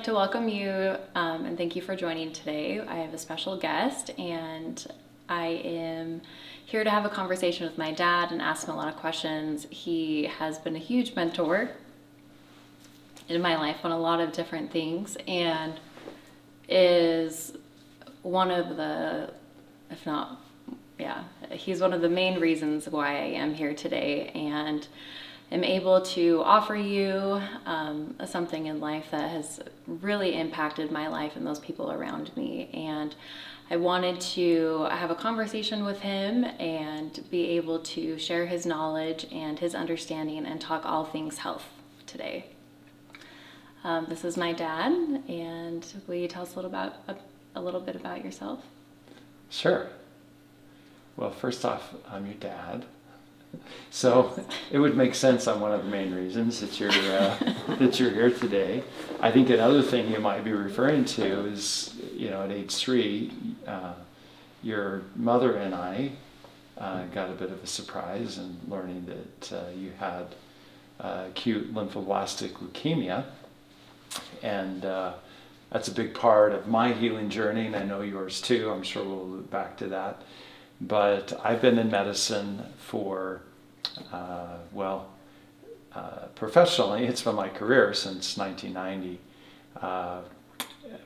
like to welcome you and thank you for joining today. I have a special guest, and I am here to have a conversation with my dad and ask him a lot of questions. He has been a huge mentor in my life on a lot of different things, and is one of the, if not, yeah, he's one of the main reasons why I am here today and am able to offer you something in life that has really impacted my life and those people around me. And I wanted to have a conversation with him and be able to share his knowledge and his understanding and talk all things health today. This is my dad, and will you tell us a little bit about yourself? Sure. Well, first off, I'm your dad. So it would make sense on one of the main reasons that you're here today. I think another thing you might be referring to is, at age 3, your mother and I got a bit of a surprise in learning that you had acute lymphoblastic leukemia, and that's a big part of my healing journey, and I know yours too. I'm sure we'll loop back to that. But I've been in medicine for, professionally, it's been my career since 1990,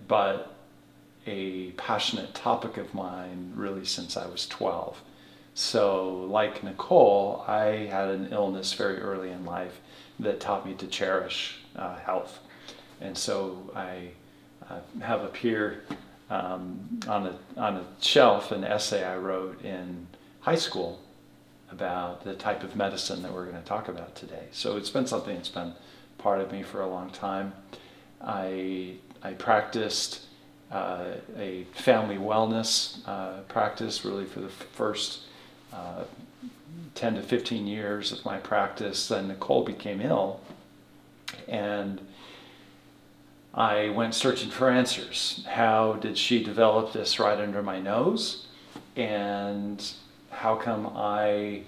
but a passionate topic of mine really since I was 12. So like Nicole, I had an illness very early in life that taught me to cherish health. And so I have up here on a shelf an essay I wrote in high school about the type of medicine that we're going to talk about today. So it's been something that's been part of me for a long time. I practiced a family wellness practice really for the first 10 to 15 years of my practice. Then Nicole became ill, and I went searching for answers. How did she develop this right under my nose? And how come I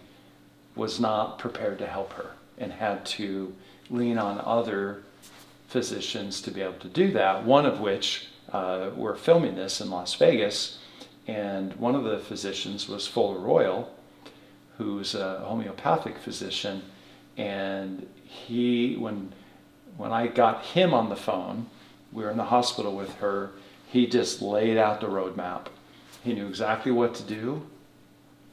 was not prepared to help her and had to lean on other physicians to be able to do that? One of which, we're filming this in Las Vegas, and one of the physicians was Fuller Royal, who's a homeopathic physician. And when I got him on the phone, we were in the hospital with her, he just laid out the roadmap. He knew exactly what to do,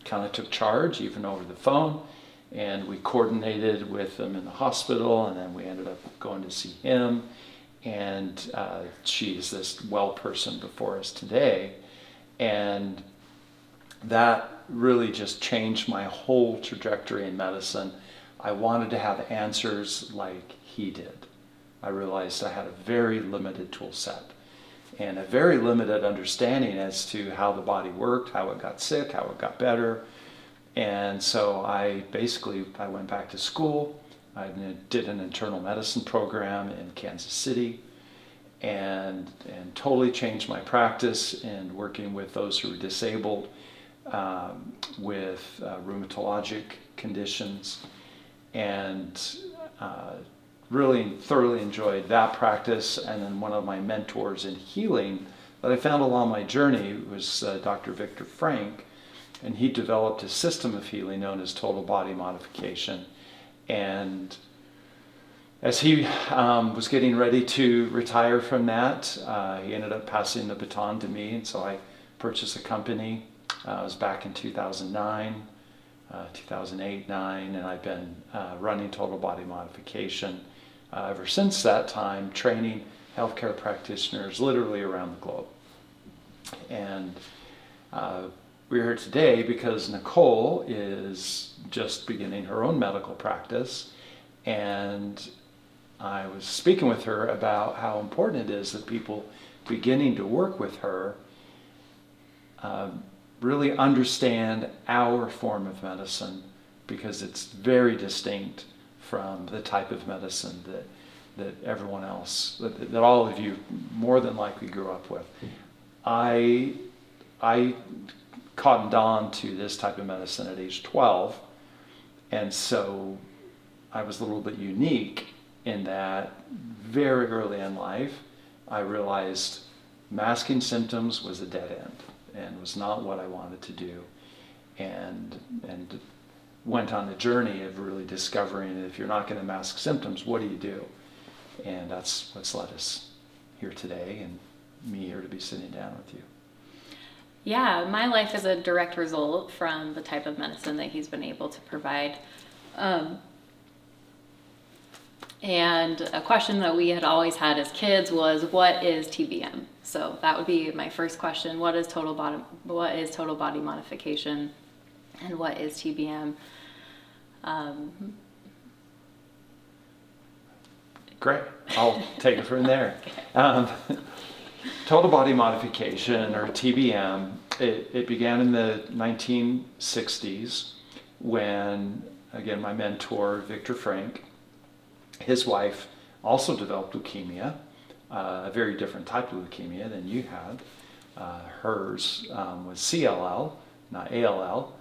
kind of took charge even over the phone, and we coordinated with him in the hospital, and then we ended up going to see him, and she's this well person before us today. And that really just changed my whole trajectory in medicine. I wanted to have answers like he did. I realized I had a very limited tool set and a very limited understanding as to how the body worked, how it got sick, how it got better. And so I went back to school. I did an internal medicine program in Kansas City and totally changed my practice in working with those who were disabled with rheumatologic conditions, and really thoroughly enjoyed that practice. And then one of my mentors in healing that I found along my journey was Dr. Victor Frank, and he developed a system of healing known as total body modification. And as he was getting ready to retire from that, he ended up passing the baton to me, and so I purchased a company. It was back in 2009, 2008, 9, and I've been running Total Body Modification ever since that time, training healthcare practitioners literally around the globe. And we're here today because Nicole is just beginning her own medical practice, and I was speaking with her about how important it is that people beginning to work with her really understand our form of medicine, because it's very distinct from the type of medicine that everyone else, that all of you more than likely grew up with. I cottoned on to this type of medicine at age 12, and so I was a little bit unique in that very early in life, I realized masking symptoms was a dead end and was not what I wanted to do, and went on the journey of really discovering if you're not going to mask symptoms, what do you do? And that's what's led us here today, and me here to be sitting down with you. Yeah, my life is a direct result from the type of medicine that he's been able to provide. And a question that we had always had as kids was, what is TBM? So that would be my first question. What is total body modification, and what is TBM? Great. I'll take it from there. Total body modification, or TBM, it began in the 1960s when, again, my mentor, Victor Frank, his wife also developed leukemia, a very different type of leukemia than you had. Hers was CLL, not ALL,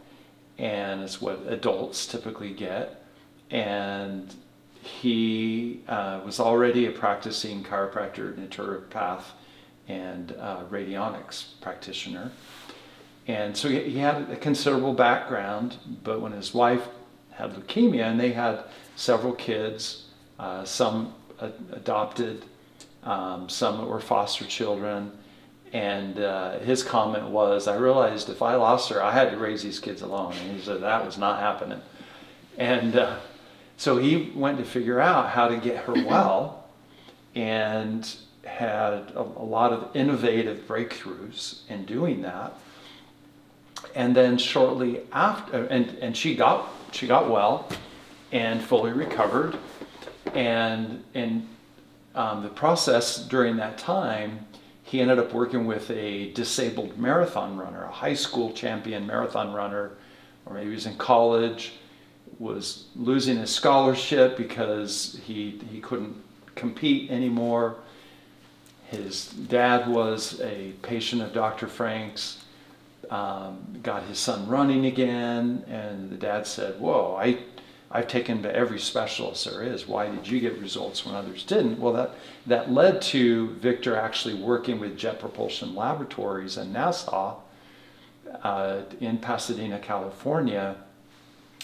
and it's what adults typically get. And he was already a practicing chiropractor, naturopath, and radionics practitioner. And so he had a considerable background, but when his wife had leukemia, and they had several kids, some adopted, some that were foster children, and his comment was, I realized if I lost her, I had to raise these kids alone. And he said that was not happening. And so he went to figure out how to get her well, and had a lot of innovative breakthroughs in doing that. And then shortly after, and she got well and fully recovered. And in the process during that time, he ended up working with a disabled marathon runner, a high school champion marathon runner, or maybe he was in college, was losing his scholarship because he couldn't compete anymore. His dad was a patient of Dr. Frank's, got his son running again, and the dad said, whoa, I've taken to every specialist there is. Why did you get results when others didn't? Well, that led to Victor actually working with Jet Propulsion Laboratories in Nassau, in Pasadena, California,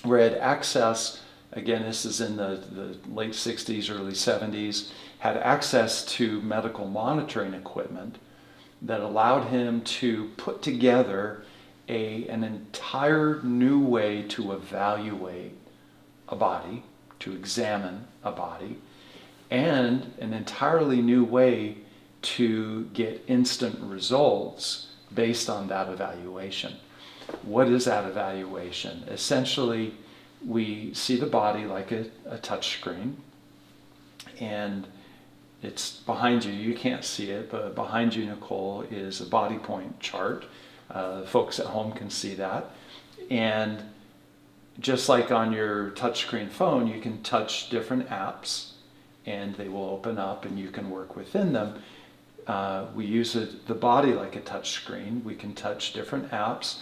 where he had access, again, this is in the late 60s, early 70s, had access to medical monitoring equipment that allowed him to put together an entire new way to evaluate a body, to examine a body, and an entirely new way to get instant results based on that evaluation. What is that evaluation? Essentially, we see the body like a touch screen, and it's behind you. You can't see it, but behind you, Nicole, is a body point chart. Folks at home can see that. And just like on your touchscreen phone, you can touch different apps and they will open up and you can work within them. We use the body like a touch screen. We can touch different apps,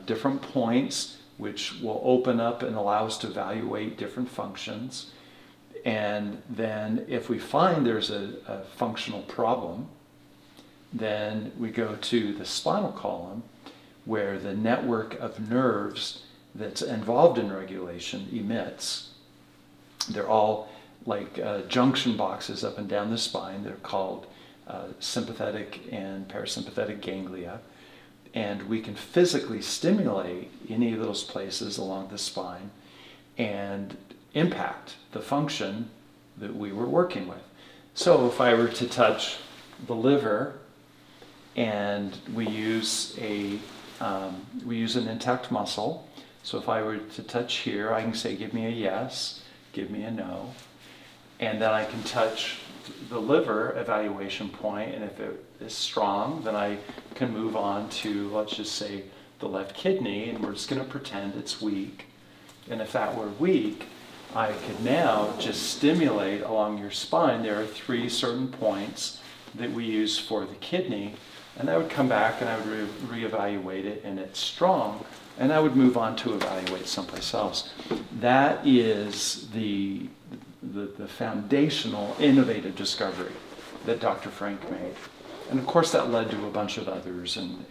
different points, which will open up and allow us to evaluate different functions. And then if we find there's a functional problem, then we go to the spinal column, where the network of nerves that's involved in regulation emits. They're all like junction boxes up and down the spine. They're called sympathetic and parasympathetic ganglia. And we can physically stimulate any of those places along the spine and impact the function that we were working with. So if I were to touch the liver, and we use an intact muscle. So if I were to touch here, I can say, give me a yes, give me a no. And then I can touch the liver evaluation point, and if it is strong, then I can move on to, let's just say, the left kidney, and we're just going to pretend it's weak. And if that were weak, I could now just stimulate along your spine. There are 3 certain points that we use for the kidney, and I would come back and I would reevaluate it, and it's strong, and I would move on to evaluate someplace else. That is the foundational innovative discovery that Dr. Frank made. And of course that led to a bunch of others and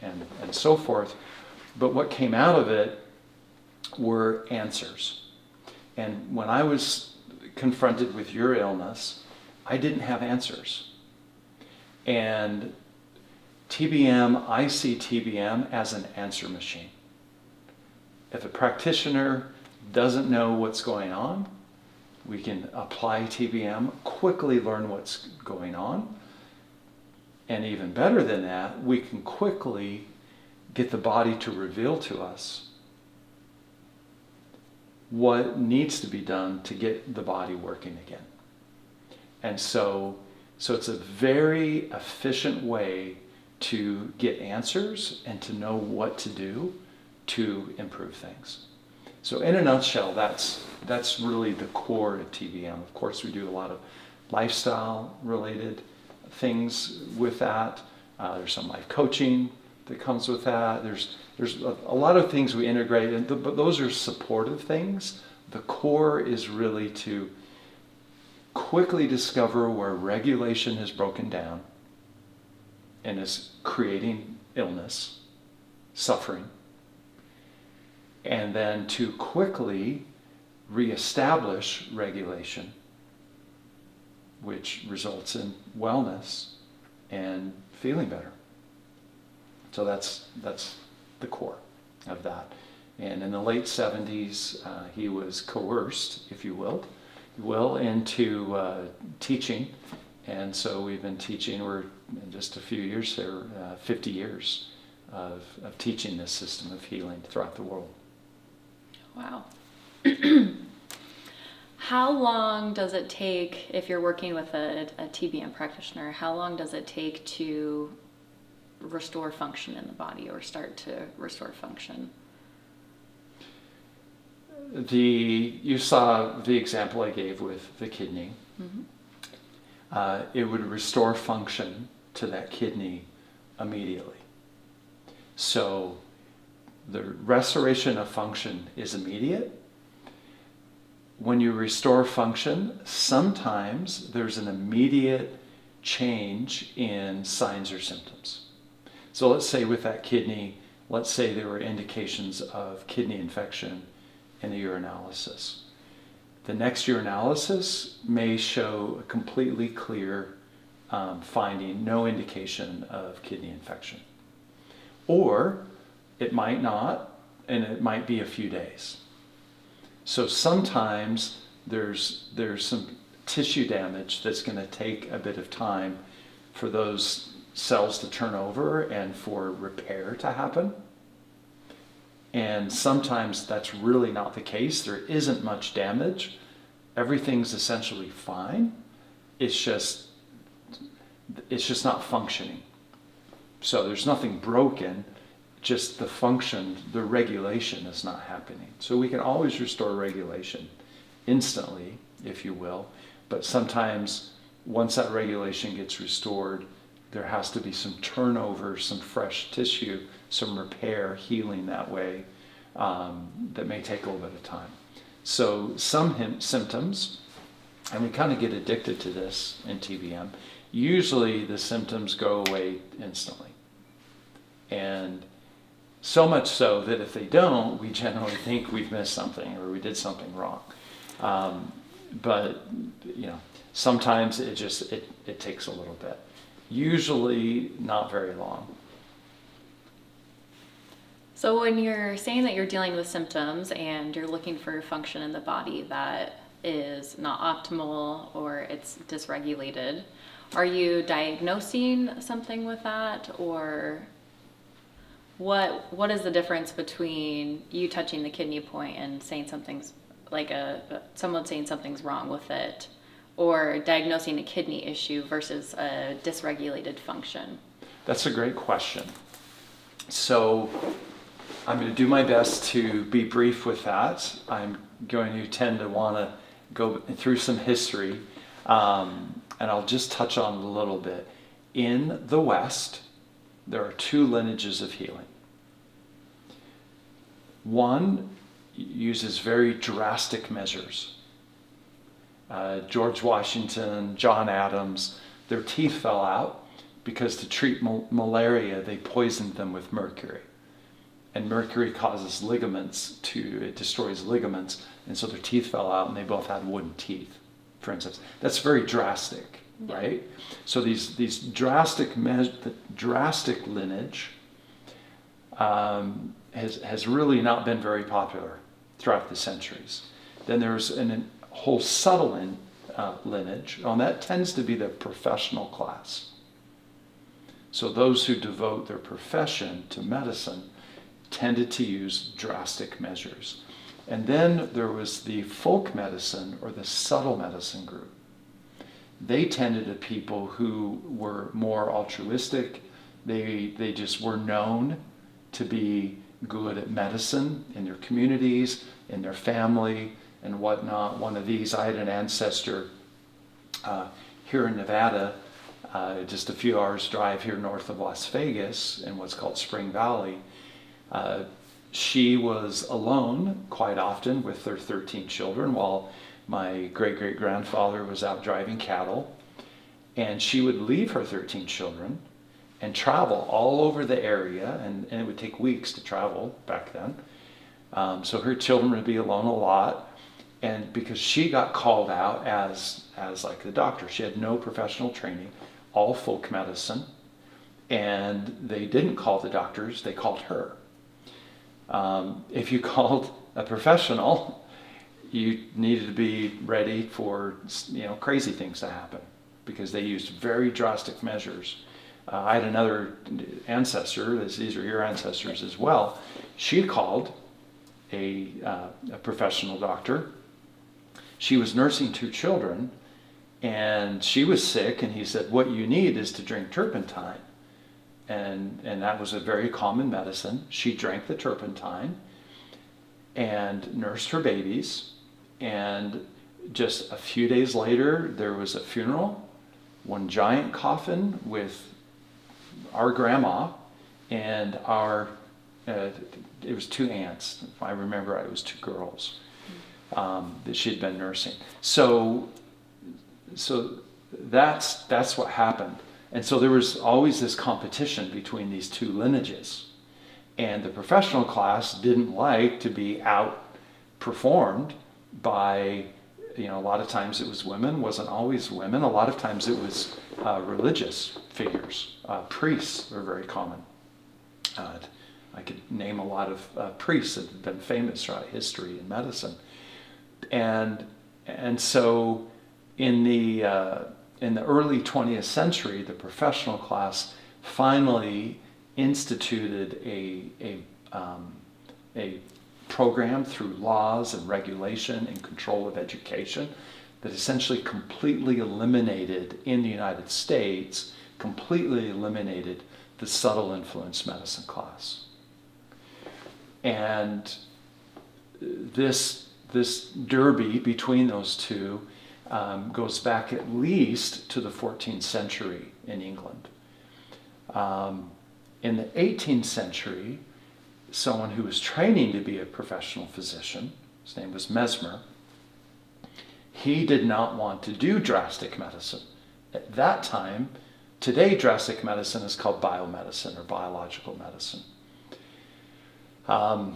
so forth. But what came out of it were answers. And when I was confronted with your illness, I didn't have answers. And TBM, I see TBM as an answer machine. If a practitioner doesn't know what's going on, we can apply TBM, quickly learn what's going on, and even better than that, we can quickly get the body to reveal to us what needs to be done to get the body working again. And so it's a very efficient way to get answers and to know what to do to improve things. So in a nutshell, that's really the core of TBM. Of course, we do a lot of lifestyle related things with that. There's some life coaching that comes with that. There's a lot of things we integrate, but those are supportive things. The core is really to quickly discover where regulation has broken down and is creating illness, suffering, and then to quickly reestablish regulation, which results in wellness and feeling better. So that's the core of that. And in the late 70s, he was coerced, if you will, into teaching. And so we've been teaching, we're in just a few years here, 50 years of teaching this system of healing throughout the world. Wow. How long does it take, if you're working with a TBM practitioner, how long does it take to restore function in the body or start to restore function? You saw the example I gave with the kidney. Mm-hmm. It would restore function to that kidney immediately. So the restoration of function is immediate. When you restore function, sometimes there's an immediate change in signs or symptoms. So let's say with that kidney, let's say there were indications of kidney infection in the urinalysis. The next urinalysis may show a completely clear finding, no indication of kidney infection. Or it might not, and it might be a few days. So sometimes there's some tissue damage that's going to take a bit of time for those cells to turn over and for repair to happen. And sometimes that's really not the case. There isn't much damage. Everything's essentially fine. It's just not functioning. So there's nothing broken, just the function, the regulation is not happening. So we can always restore regulation instantly, if you will, but sometimes once that regulation gets restored, there has to be some turnover, some fresh tissue, some repair, healing that way, that may take a little bit of time. So some symptoms, and we kind of get addicted to this in TBM, usually the symptoms go away instantly. And so much so that if they don't, we generally think we've missed something or we did something wrong. But sometimes it takes a little bit. Usually not very long. So when you're saying that you're dealing with symptoms and you're looking for function in the body that is not optimal or it's dysregulated, are you diagnosing something with that, or what is the difference between you touching the kidney point and saying something's like someone saying something's wrong with it, or diagnosing a kidney issue versus a dysregulated function? That's a great question. So I'm going to do my best to be brief with that. I'm going to tend to want to go through some history, and I'll just touch on it a little bit. In the West, there are two lineages of healing. One uses very drastic measures. George Washington, John Adams, their teeth fell out because to treat malaria, they poisoned them with mercury. And mercury causes it destroys ligaments, and so their teeth fell out and they both had wooden teeth, for instance. That's very drastic, right? So these drastic lineage has really not been very popular throughout the centuries. Then there's a whole subtle lineage, and that tends to be the professional class. So those who devote their profession to medicine tended to use drastic measures. And then there was the folk medicine or the subtle medicine group. They tended to people who were more altruistic. They just were known to be good at medicine in their communities, in their family, and whatnot. One of these, I had an ancestor here in Nevada, just a few hours drive here north of Las Vegas in what's called Spring Valley. She was alone quite often with their 13 children while my great-great-grandfather was out driving cattle. And she would leave her 13 children and travel all over the area, and it would take weeks to travel back then. So her children would be alone a lot. And because she got called out as like the doctor, she had no professional training, all folk medicine, and they didn't call the doctors, they called her. If you called a professional, you needed to be ready for crazy things to happen because they used very drastic measures. I had another ancestor, these are your ancestors as well. She called a professional doctor. She was nursing 2 children, and she was sick, and he said, what you need is to drink turpentine. And that was a very common medicine. She drank the turpentine and nursed her babies. And just a few days later, there was a funeral, one giant coffin with our grandma and it was 2 aunts. If I remember, it was 2 girls that she'd been nursing. So that's what happened. And so there was always this competition between these 2 lineages. And the professional class didn't like to be outperformed by, a lot of times it was women, wasn't always women. A lot of times it was religious figures. Priests were very common. I could name a lot of priests that have been famous throughout history and medicine. And so in the early 20th century, the professional class finally instituted a program through laws and regulation and control of education that essentially completely eliminated, in the United States, completely eliminated the subtle influence medicine class. And this derby between those two goes back at least to the 14th century in England. In the 18th century, someone who was training to be a professional physician, his name was Mesmer, he did not want to do drastic medicine. At that time, today drastic medicine is called biomedicine or biological medicine. A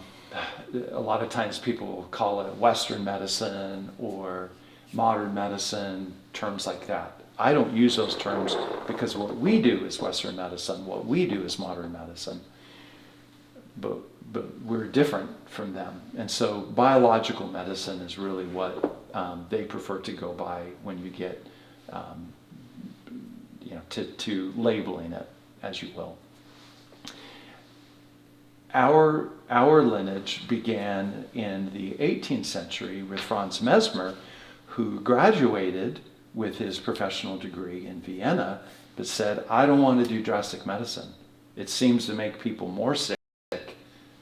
lot of times people will call it Western medicine or modern medicine, terms like that. I don't use those terms because what we do is Western medicine, what we do is modern medicine. But we're different from them. And so biological medicine is really what they prefer to go by when you get to labeling it, as you will. Our lineage began in the 18th century with Franz Mesmer, who graduated with his professional degree in Vienna, but said, I don't want to do drastic medicine. It seems to make people more sick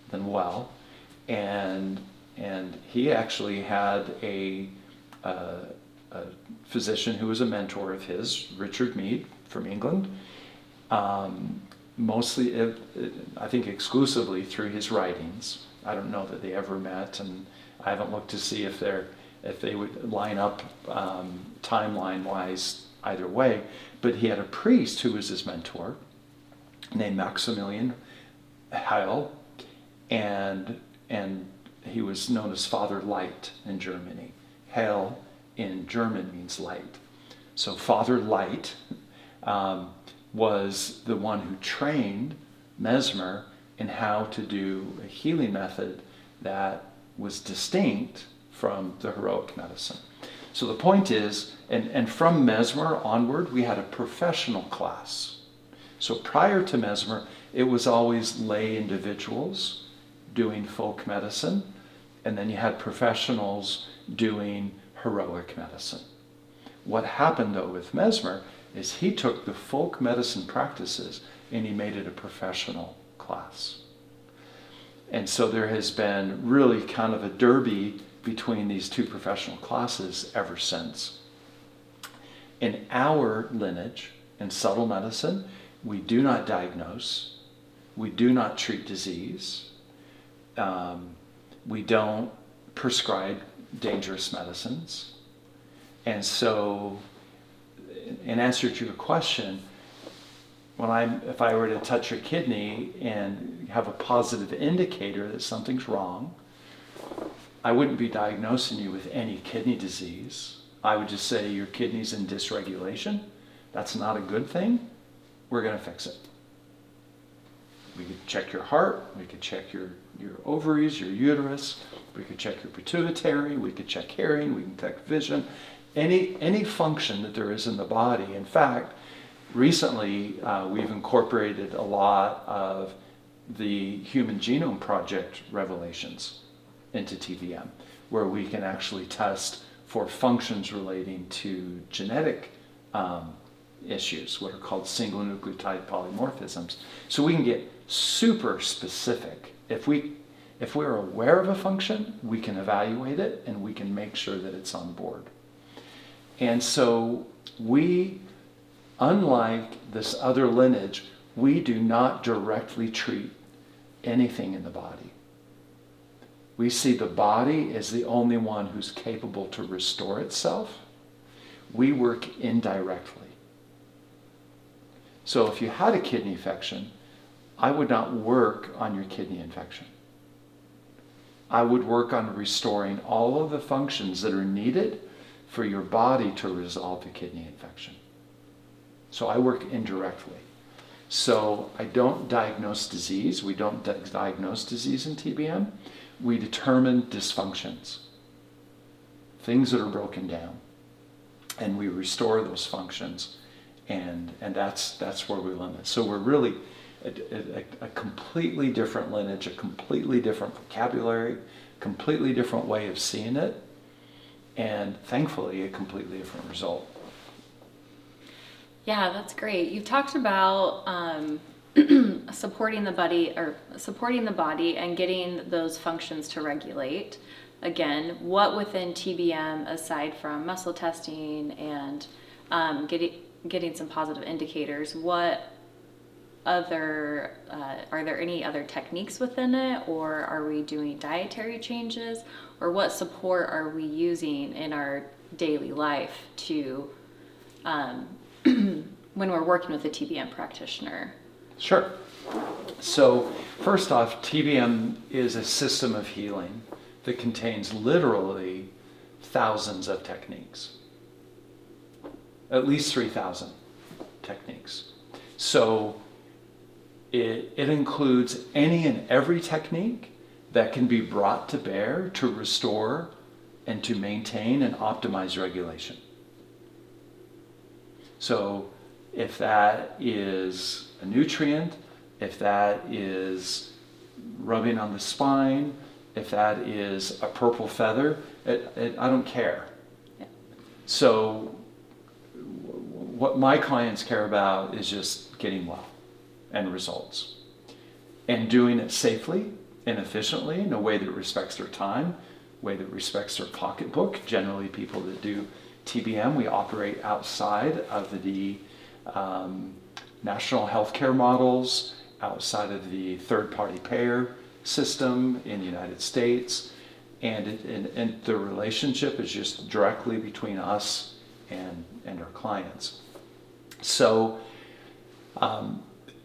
than well. And he actually had a physician who was a mentor of his, Richard Mead from England, mostly, I think exclusively through his writings. I don't know that they ever met, and I haven't looked to see if they would line up timeline-wise either way. But he had a priest who was his mentor named Maximilian Heil, and he was known as Father Light in Germany. Heil in German means light. So Father Light was the one who trained Mesmer in how to do a healing method that was distinct from the heroic medicine. So the point is, and from Mesmer onward, we had a professional class. So prior to Mesmer, it was always lay individuals doing folk medicine, and then you had professionals doing heroic medicine. What happened though with Mesmer is he took the folk medicine practices and he made it a professional class. And so there has been really kind of a derby between these two professional classes ever since. In our lineage, in subtle medicine, we do not diagnose, we do not treat disease, we don't prescribe dangerous medicines. And so, in answer to your question, if I were to touch your kidney and have a positive indicator that something's wrong, I wouldn't be diagnosing you with any kidney disease. I would just say your kidney's in dysregulation. That's not a good thing. We're going to fix it. We could check your heart. We could check your ovaries, your uterus. We could check your pituitary. We could check hearing. We can check vision. Any function that there is in the body. In fact, recently we've incorporated a lot of the Human Genome Project revelations into TBM, where we can actually test for functions relating to genetic issues, what are called single nucleotide polymorphisms. So we can get super specific. If we're aware of a function, we can evaluate it and we can make sure that it's on board. And so we, unlike this other lineage, we do not directly treat anything in the body. We see the body as the only one who's capable to restore itself. We work indirectly. So if you had a kidney infection, I would not work on your kidney infection. I would work on restoring all of the functions that are needed for your body to resolve the kidney infection. So I work indirectly. So I don't diagnose disease. We don't diagnose disease in TBM. We determine dysfunctions, things that are broken down, and we restore those functions, and that's where we limit. So we're really a completely different lineage, a completely different vocabulary, completely different way of seeing it, and thankfully a completely different result. Yeah, that's great. You've talked about supporting the body and getting those functions to regulate. Again, what within TBM, aside from muscle testing and getting some positive indicators, what other are there any other techniques within it, or are we doing dietary changes, or what support are we using in our daily life to when we're working with a TBM practitioner? Sure. So first off, TBM is a system of healing that contains literally thousands of techniques. At least 3,000 techniques. So it includes any and every technique that can be brought to bear to restore and to maintain and optimize regulation. So if that is a nutrient, if that is rubbing on the spine, if that is a purple feather, I don't care. Yeah. So what my clients care about is just getting well and results, and doing it safely and efficiently in a way that respects their time, way that respects their pocketbook. Generally, people that do TBM, we operate outside of the national healthcare models, outside of the third-party payer system in the United States, and the relationship is just directly between us and our clients. So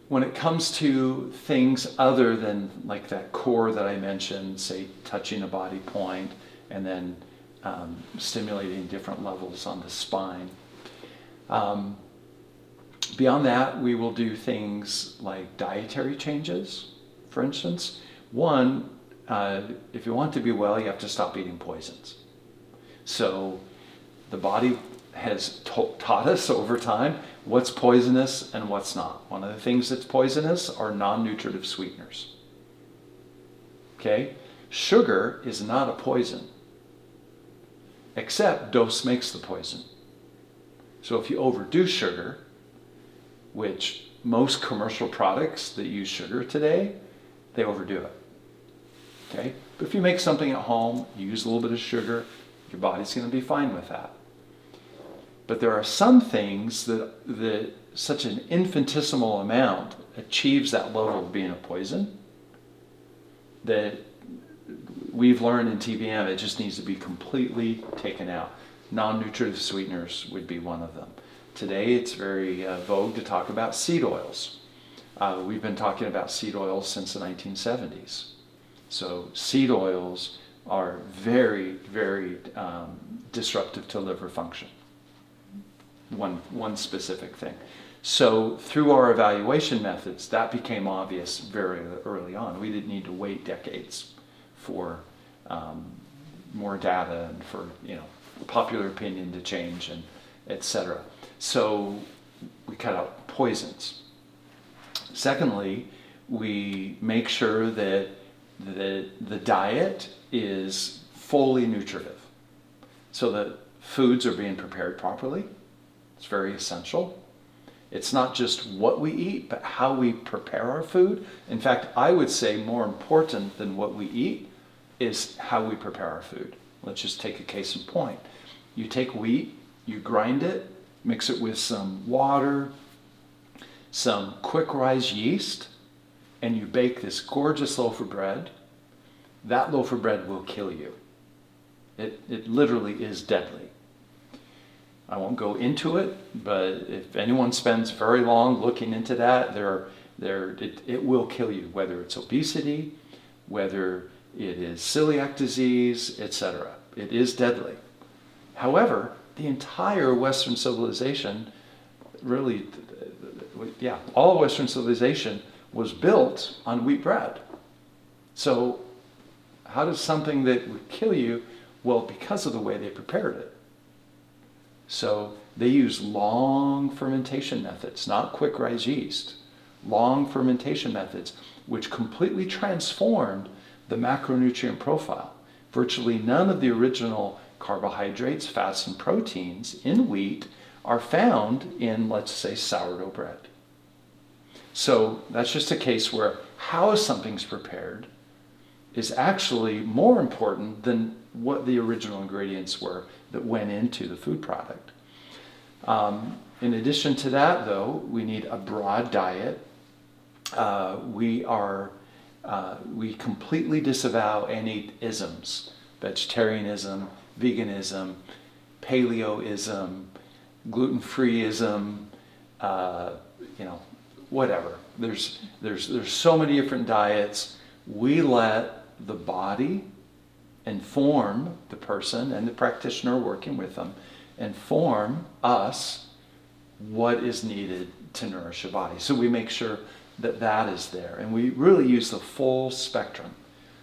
when it comes to things other than like that core that I mentioned, say touching a body point and then stimulating different levels on the spine, beyond that, we will do things like dietary changes, for instance. One, if you want to be well, you have to stop eating poisons. So the body has taught us over time what's poisonous and what's not. One of the things that's poisonous are non-nutritive sweeteners. Okay? Sugar is not a poison, except dose makes the poison. So if you overdo sugar, which most commercial products that use sugar today, they overdo it. Okay? But if you make something at home, you use a little bit of sugar, your body's going to be fine with that. But there are some things that such an infinitesimal amount achieves that level of being a poison that we've learned in TBM it just needs to be completely taken out. Non-nutritive sweeteners would be one of them. Today it's very vogue to talk about seed oils. We've been talking about seed oils since the 1970s. So seed oils are very, very disruptive to liver function. One specific thing. So through our evaluation methods, that became obvious very early on. We didn't need to wait decades for more data and for popular opinion to change and etc. So we cut out poisons. Secondly, we make sure that the diet is fully nutritive, so that foods are being prepared properly. It's very essential. It's not just what we eat, but how we prepare our food. In fact, I would say more important than what we eat is how we prepare our food. Let's just take a case in point. You take wheat, you grind it, mix it with some water, some quick rise yeast, and you bake this gorgeous loaf of bread. That loaf of bread will kill you. It literally is deadly. I won't go into it, but if anyone spends very long looking into that, it will kill you, whether it's obesity, whether it is celiac disease, etc. It is deadly. However, the entire Western civilization, really, all of Western civilization was built on wheat bread. So how does something that would kill you? Well, because of the way they prepared it. So they use long fermentation methods, not quick rise yeast, long fermentation methods, which completely transformed the macronutrient profile. Virtually none of the original carbohydrates, fats, and proteins in wheat are found in, let's say, sourdough bread. So that's just a case where how something's prepared is actually more important than what the original ingredients were that went into the food product. In addition to that, though, we need a broad diet. We completely disavow any isms: vegetarianism, veganism, paleoism, gluten-freeism, whatever. There's so many different diets. We let the body inform the person and the practitioner working with them, inform us what is needed to nourish a body. So we make sure that is there. And we really use the full spectrum.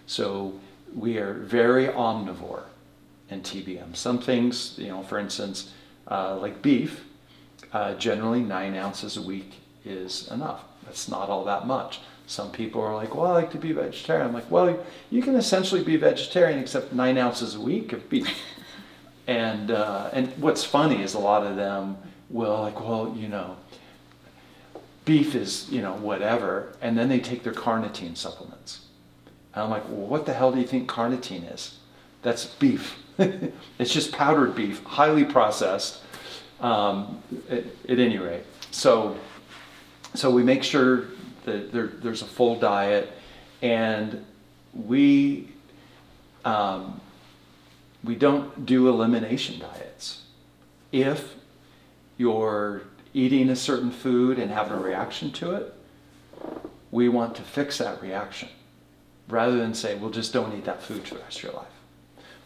So we are very omnivore in TBM. Some things, for instance, like beef, generally 9 ounces a week is enough. That's not all that much. Some people are like, well, I like to be vegetarian. I'm like, well, you can essentially be vegetarian except 9 ounces a week of beef. And what's funny is a lot of them will like, well, beef is, whatever. And then they take their carnitine supplements. And I'm like, well, what the hell do you think carnitine is? That's beef. It's just powdered beef, highly processed, at any rate. So we make sure that there's a full diet, and we don't do elimination diets. If you're eating a certain food and having a reaction to it, we want to fix that reaction rather than say, well, just don't eat that food for the rest of your life.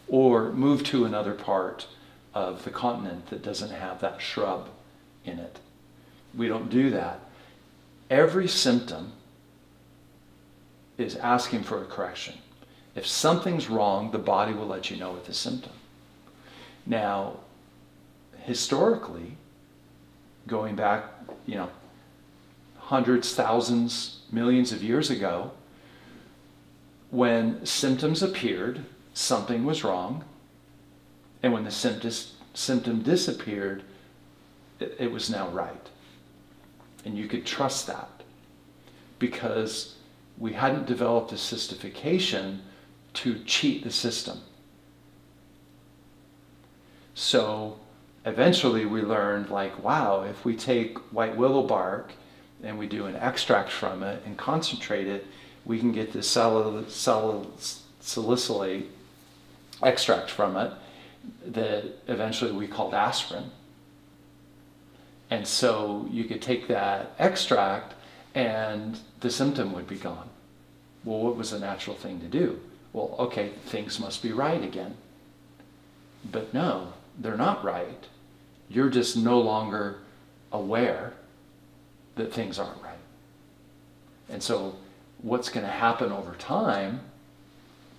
Or move to another part of the continent that doesn't have that shrub in it. We don't do that. Every symptom is asking for a correction. If something's wrong, the body will let you know with the symptom. Now, historically, going back, hundreds, thousands, millions of years ago, when symptoms appeared, something was wrong. And when the symptom disappeared, it was now right. And you could trust that because we hadn't developed a cystification to cheat the system. So eventually we learned, wow, if we take white willow bark and we do an extract from it and concentrate it, we can get this salicylate extract from it that eventually we called aspirin. And so you could take that extract and the symptom would be gone. Well, what was the natural thing to do? Well, okay, things must be right again. But no, they're not right. You're just no longer aware that things aren't right. And so what's going to happen over time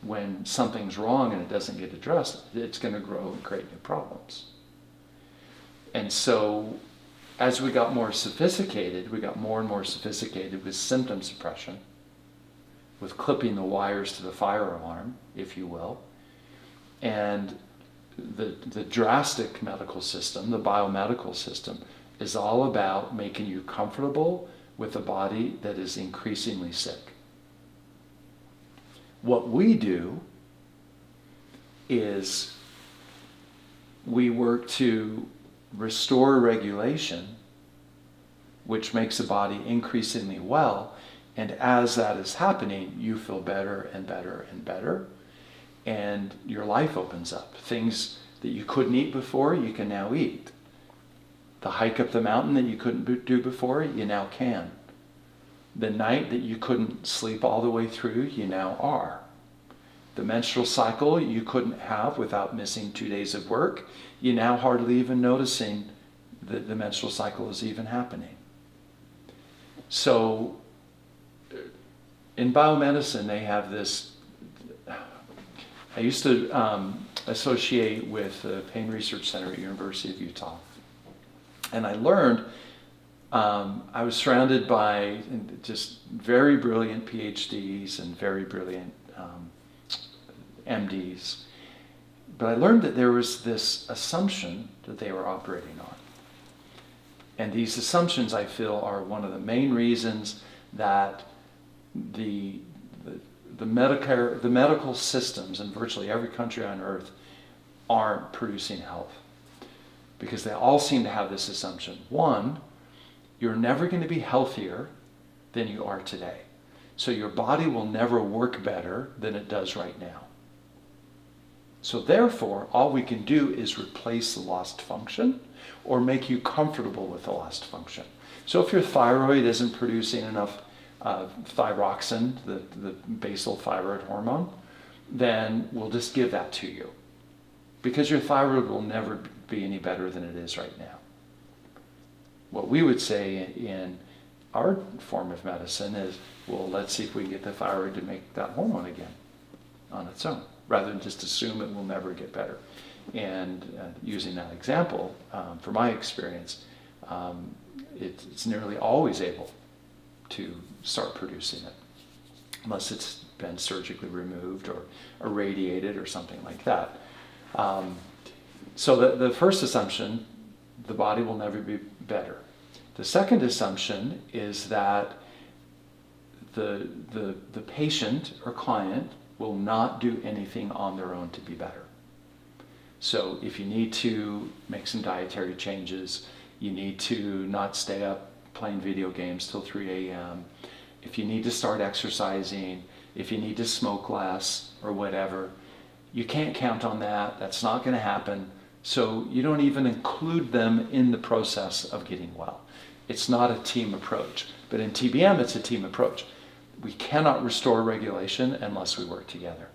when something's wrong and it doesn't get addressed, it's going to grow and create new problems. And so as we got more sophisticated, we got more and more sophisticated with symptom suppression, with clipping the wires to the fire alarm, if you will. And the drastic medical system, the biomedical system, is all about making you comfortable with a body that is increasingly sick. What we do is we work to restore regulation, which makes the body increasingly well, and as that is happening, you feel better and better and better, and your life opens up. Things that you couldn't eat before, you can now eat. The hike up the mountain that you couldn't do before, you now can. The night that you couldn't sleep all the way through, you now are. The menstrual cycle you couldn't have without missing 2 days of work, you now hardly even noticing that the menstrual cycle is even happening. So in biomedicine, they have this, I used to associate with the Pain Research Center at University of Utah. And I learned, I was surrounded by just very brilliant PhDs and very brilliant MDs. But I learned that there was this assumption that they were operating on. And these assumptions, I feel, are one of the main reasons that the medical systems in virtually every country on earth aren't producing health. Because they all seem to have this assumption. One, you're never going to be healthier than you are today. So your body will never work better than it does right now. So therefore, all we can do is replace the lost function or make you comfortable with the lost function. So if your thyroid isn't producing enough thyroxine, the basal thyroid hormone, then we'll just give that to you. Because your thyroid will never be any better than it is right now. What we would say in our form of medicine is, well, let's see if we can get the thyroid to make that hormone again on its own, rather than just assume it will never get better. And using that example, from my experience, it's nearly always able to start producing it, unless it's been surgically removed or irradiated or something like that. So the first assumption, the body will never be better. The second assumption is that the patient or client will not do anything on their own to be better. So if you need to make some dietary changes, you need to not stay up playing video games till 3 a.m., if you need to start exercising, if you need to smoke less or whatever, you can't count on that. That's not going to happen. So you don't even include them in the process of getting well. It's not a team approach. But in TBM, it's a team approach. We cannot restore regulation unless we work together.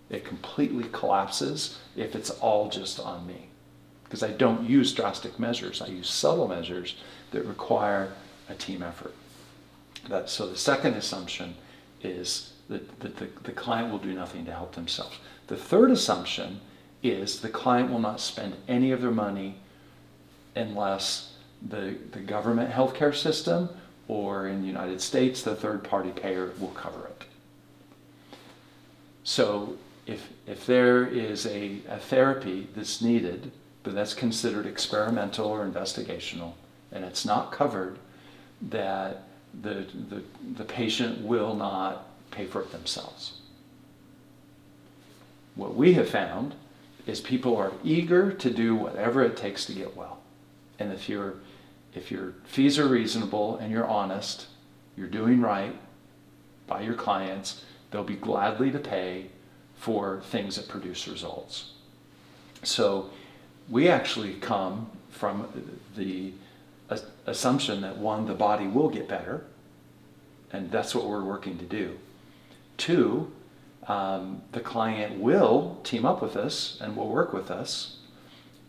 It completely collapses if it's all just on me. Because I don't use drastic measures. I use subtle measures that require a team effort. So the second assumption is that the client will do nothing to help themselves. The third assumption is the client will not spend any of their money unless the government healthcare system, or in the United States, the third-party payer will cover it. So if there is a therapy that's needed, but that's considered experimental or investigational, and it's not covered, that the patient will not pay for it themselves. What we have found is people are eager to do whatever it takes to get well. And if your fees are reasonable and you're honest, you're doing right by your clients, they'll be gladly to pay for things that produce results. So we actually come from the assumption that, one, the body will get better, and that's what we're working to do. Two, the client will team up with us and will work with us.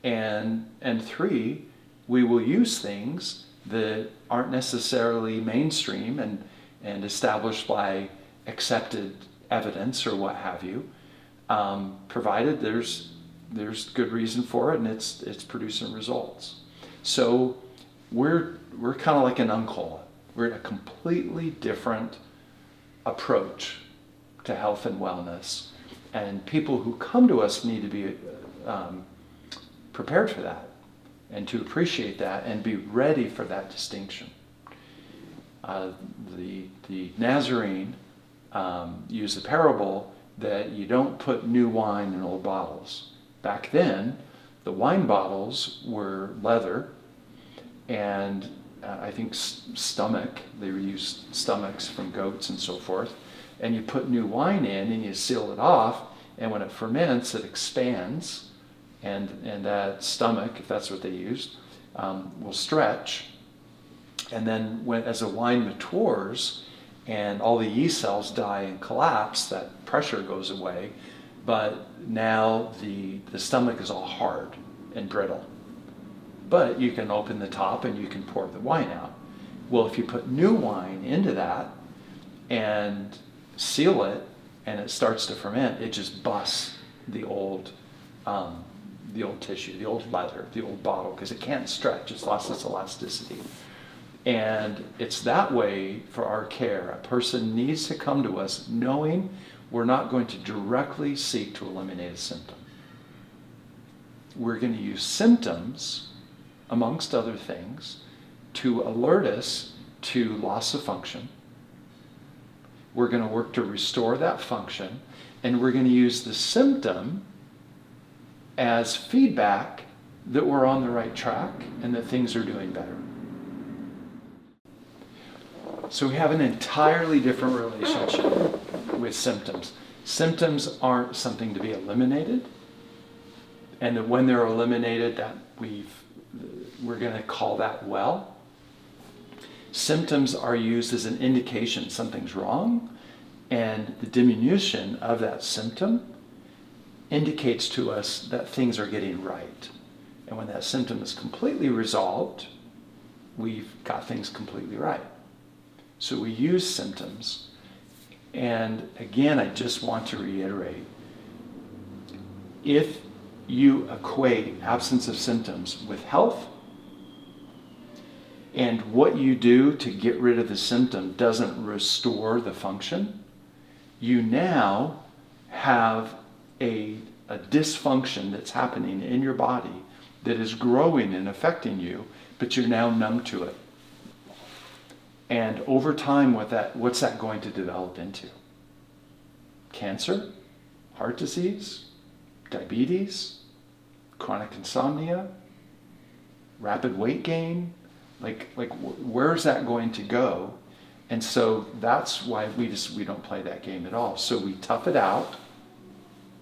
And three, we will use things that aren't necessarily mainstream and established by accepted evidence or what have you, provided there's good reason for it and it's producing results. So we're kind of like an uncle. We're in a completely different approach to health and wellness, and people who come to us need to be prepared for that and to appreciate that and be ready for that distinction. The Nazarene used the parable that you don't put new wine in old bottles. Back then, the wine bottles were leather, and I think they used stomachs from goats and so forth. And you put new wine in and you seal it off, and when it ferments, it expands, and that stomach, if that's what they used, will stretch. And then as the wine matures and all the yeast cells die and collapse, that pressure goes away, but now the stomach is all hard and brittle. But you can open the top and you can pour the wine out. Well, if you put new wine into that and seal it and it starts to ferment, it just busts the old tissue, the old leather, the old bottle, because it can't stretch. It's lost its elasticity. And it's that way for our care. A person needs to come to us knowing we're not going to directly seek to eliminate a symptom. We're going to use symptoms, amongst other things, to alert us to loss of function. We're going to work to restore that function, and we're going to use the symptom as feedback that we're on the right track and that things are doing better. So we have an entirely different relationship with symptoms. Symptoms aren't something to be eliminated, and that when they're eliminated, that we're going to call that well. Symptoms are used as an indication something's wrong, and the diminution of that symptom indicates to us that things are getting right. And when that symptom is completely resolved, we've got things completely right. So we use symptoms. And again, I just want to reiterate, if you equate absence of symptoms with health, and what you do to get rid of the symptom doesn't restore the function, you now have a dysfunction that's happening in your body that is growing and affecting you, but you're now numb to it. And over time, what's that going to develop into? Cancer, heart disease, diabetes, chronic insomnia, rapid weight gain. Like where's that going to go? And so that's why we don't play that game at all. So we tough it out.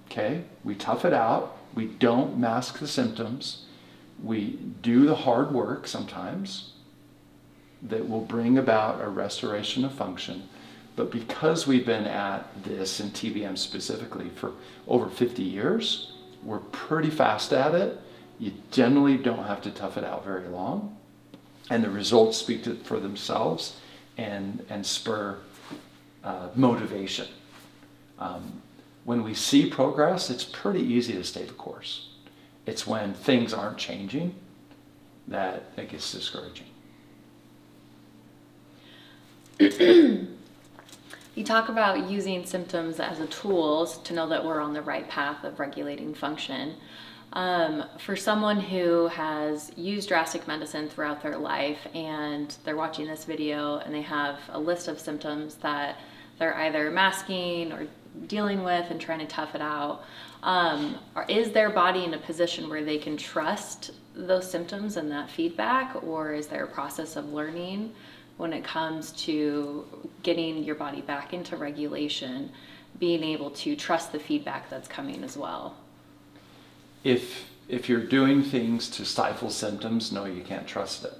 Okay? We tough it out. We don't mask the symptoms. We do the hard work sometimes that will bring about a restoration of function. But because we've been at this, in TBM specifically, for over 50 years, we're pretty fast at it. You generally don't have to tough it out very long. And the results speak for themselves and spur motivation. When we see progress, it's pretty easy to stay the course. It's when things aren't changing that it gets discouraging. You talk about using symptoms as a tool to know that we're on the right path of regulating function. For someone who has used drastic medicine throughout their life and they're watching this video and they have a list of symptoms that they're either masking or dealing with and trying to tough it out, is their body in a position where they can trust those symptoms and that feedback, or is there a process of learning when it comes to getting your body back into regulation, being able to trust the feedback that's coming as well? If you're doing things to stifle symptoms, no, you can't trust it.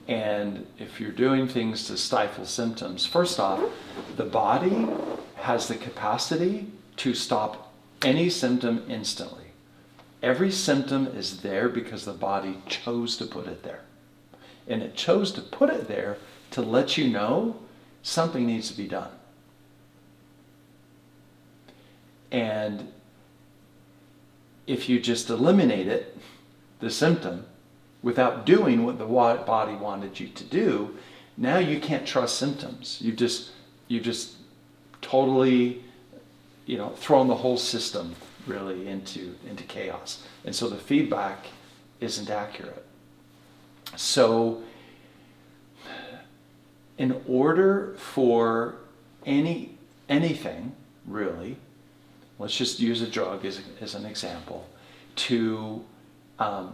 And if you're doing things to stifle symptoms, first off, the body has the capacity to stop any symptom instantly. Every symptom is there because the body chose to put it there. And it chose to put it there to let you know something needs to be done. And if you just eliminate it, the symptom, without doing what the body wanted you to do, now you can't trust symptoms. You just totally, thrown the whole system really into chaos. And so the feedback isn't accurate. So in order for anything really, let's just use a drug as an example, to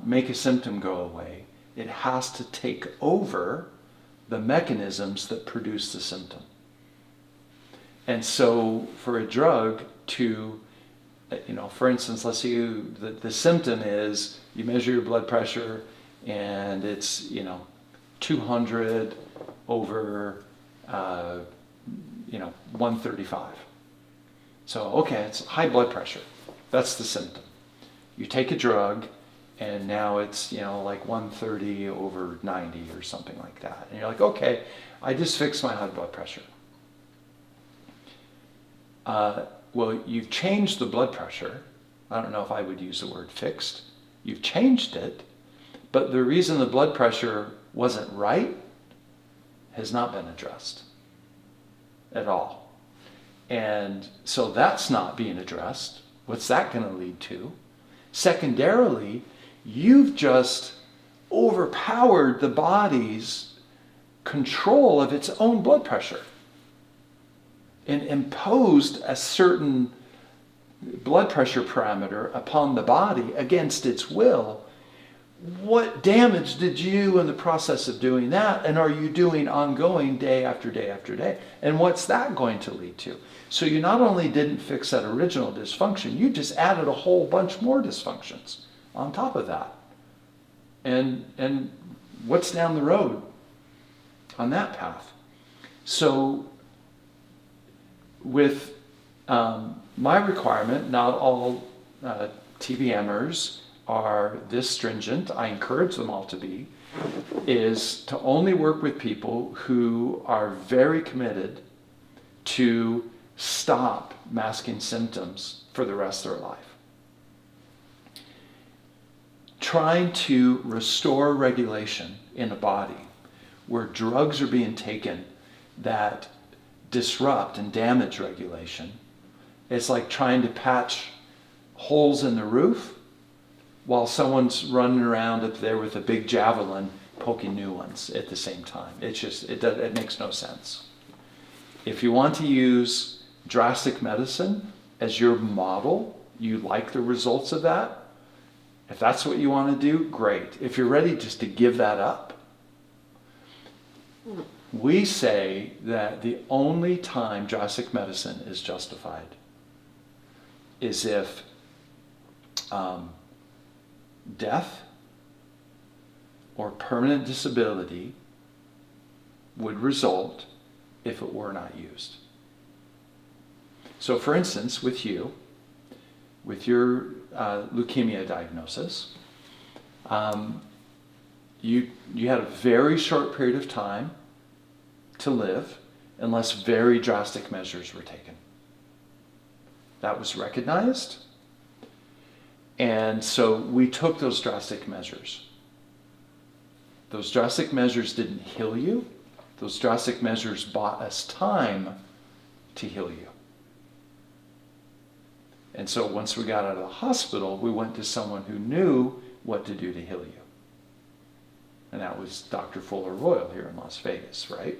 make a symptom go away, it has to take over the mechanisms that produce the symptom. And so for a drug to, for instance, let's say the symptom is you measure your blood pressure and it's 200 over 135. So okay, it's high blood pressure. That's the symptom. You take a drug and now it's like 130 over 90 or something like that. And you're like, okay, I just fixed my high blood pressure. Well, you've changed the blood pressure. I don't know if I would use the word fixed. You've changed it, but the reason the blood pressure wasn't right has not been addressed at all. And so that's not being addressed. What's that going to lead to? Secondarily, you've just overpowered the body's control of its own blood pressure and imposed a certain blood pressure parameter upon the body against its will. What damage did you in the process of doing that, and are you doing ongoing day after day after day? And what's that going to lead to? So you not only didn't fix that original dysfunction, you just added a whole bunch more dysfunctions on top of that. And what's down the road on that path? So with my requirement, not all TBMers are this stringent. I encourage them all to be, is to only work with people who are very committed to stop masking symptoms for the rest of their life. Trying to restore regulation in a body where drugs are being taken that disrupt and damage regulation. It's like trying to patch holes in the roof while someone's running around up there with a big javelin poking new ones at the same time. It makes no sense. If you want to use drastic medicine as your model, you like the results of that, if that's what you want to do, great. If you're ready just to give that up, we say that the only time drastic medicine is justified is if death or permanent disability would result if it were not used. So for instance, with you, with your leukemia diagnosis, you had a very short period of time to live unless very drastic measures were taken. That was recognized, and so we took those drastic measures. Those drastic measures didn't heal you. Those drastic measures bought us time to heal you. And so once we got out of the hospital, we went to someone who knew what to do to heal you. And that was Dr. Fuller Royal here in Las Vegas, right?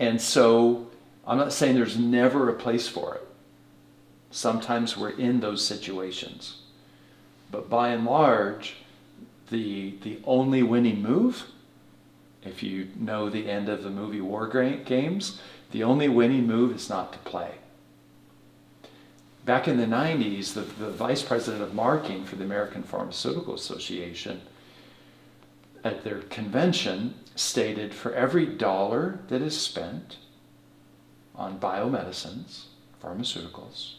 And so I'm not saying there's never a place for it. Sometimes we're in those situations. But by and large, the only winning move, if you know the end of the movie War Games, the only winning move is not to play. Back in the 90s, the vice president of marketing for the American Pharmaceutical Association at their convention stated for every dollar that is spent on biomedicines, pharmaceuticals,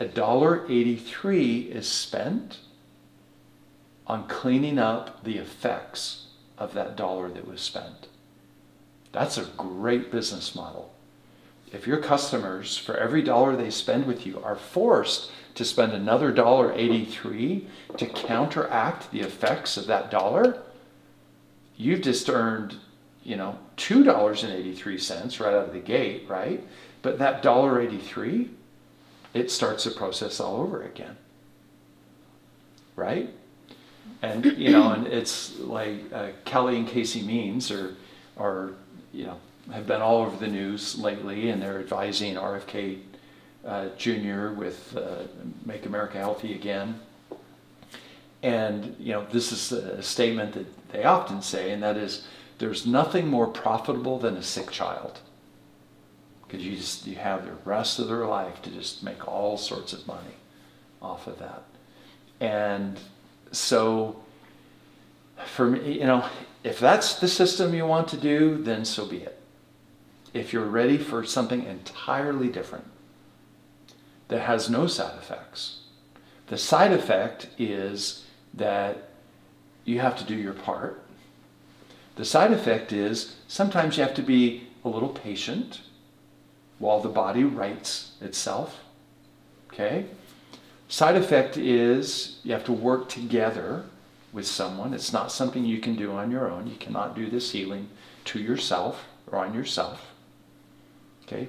$1.83 is spent on cleaning up the effects of that dollar that was spent. That's a great business model. If your customers, for every dollar they spend with you, are forced to spend another $1.83 to counteract the effects of that dollar, you've just earned, $2.83 right out of the gate, right? But that $1.83, it starts the process all over again, right? And and it's like Kelly and Casey Means are have been all over the news lately, and they're advising RFK Jr. with Make America Healthy Again. And this is a statement that they often say, and that is, there's nothing more profitable than a sick child, because you have the rest of their life to just make all sorts of money off of that. And so for me, if that's the system you want to do, then so be it. If you're ready for something entirely different that has no side effects, the side effect is that you have to do your part. The side effect is sometimes you have to be a little patient while the body rights itself. Okay? Side effect is you have to work together with someone. It's not something you can do on your own. You cannot do this healing to yourself or on yourself. Okay?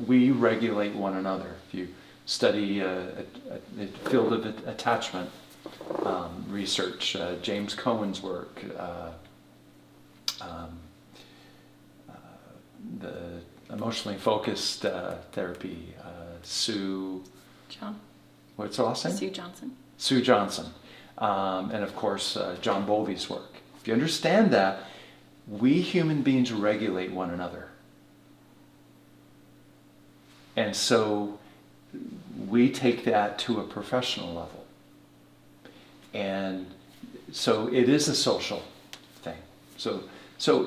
We regulate one another. If you study the field of attachment research, James Cohen's work, the emotionally focused therapy, what's her last name? Sue Johnson. Sue Johnson. And of course, John Bowlby's work. If you understand that, we human beings regulate one another. And so we take that to a professional level. And so it is a social thing. So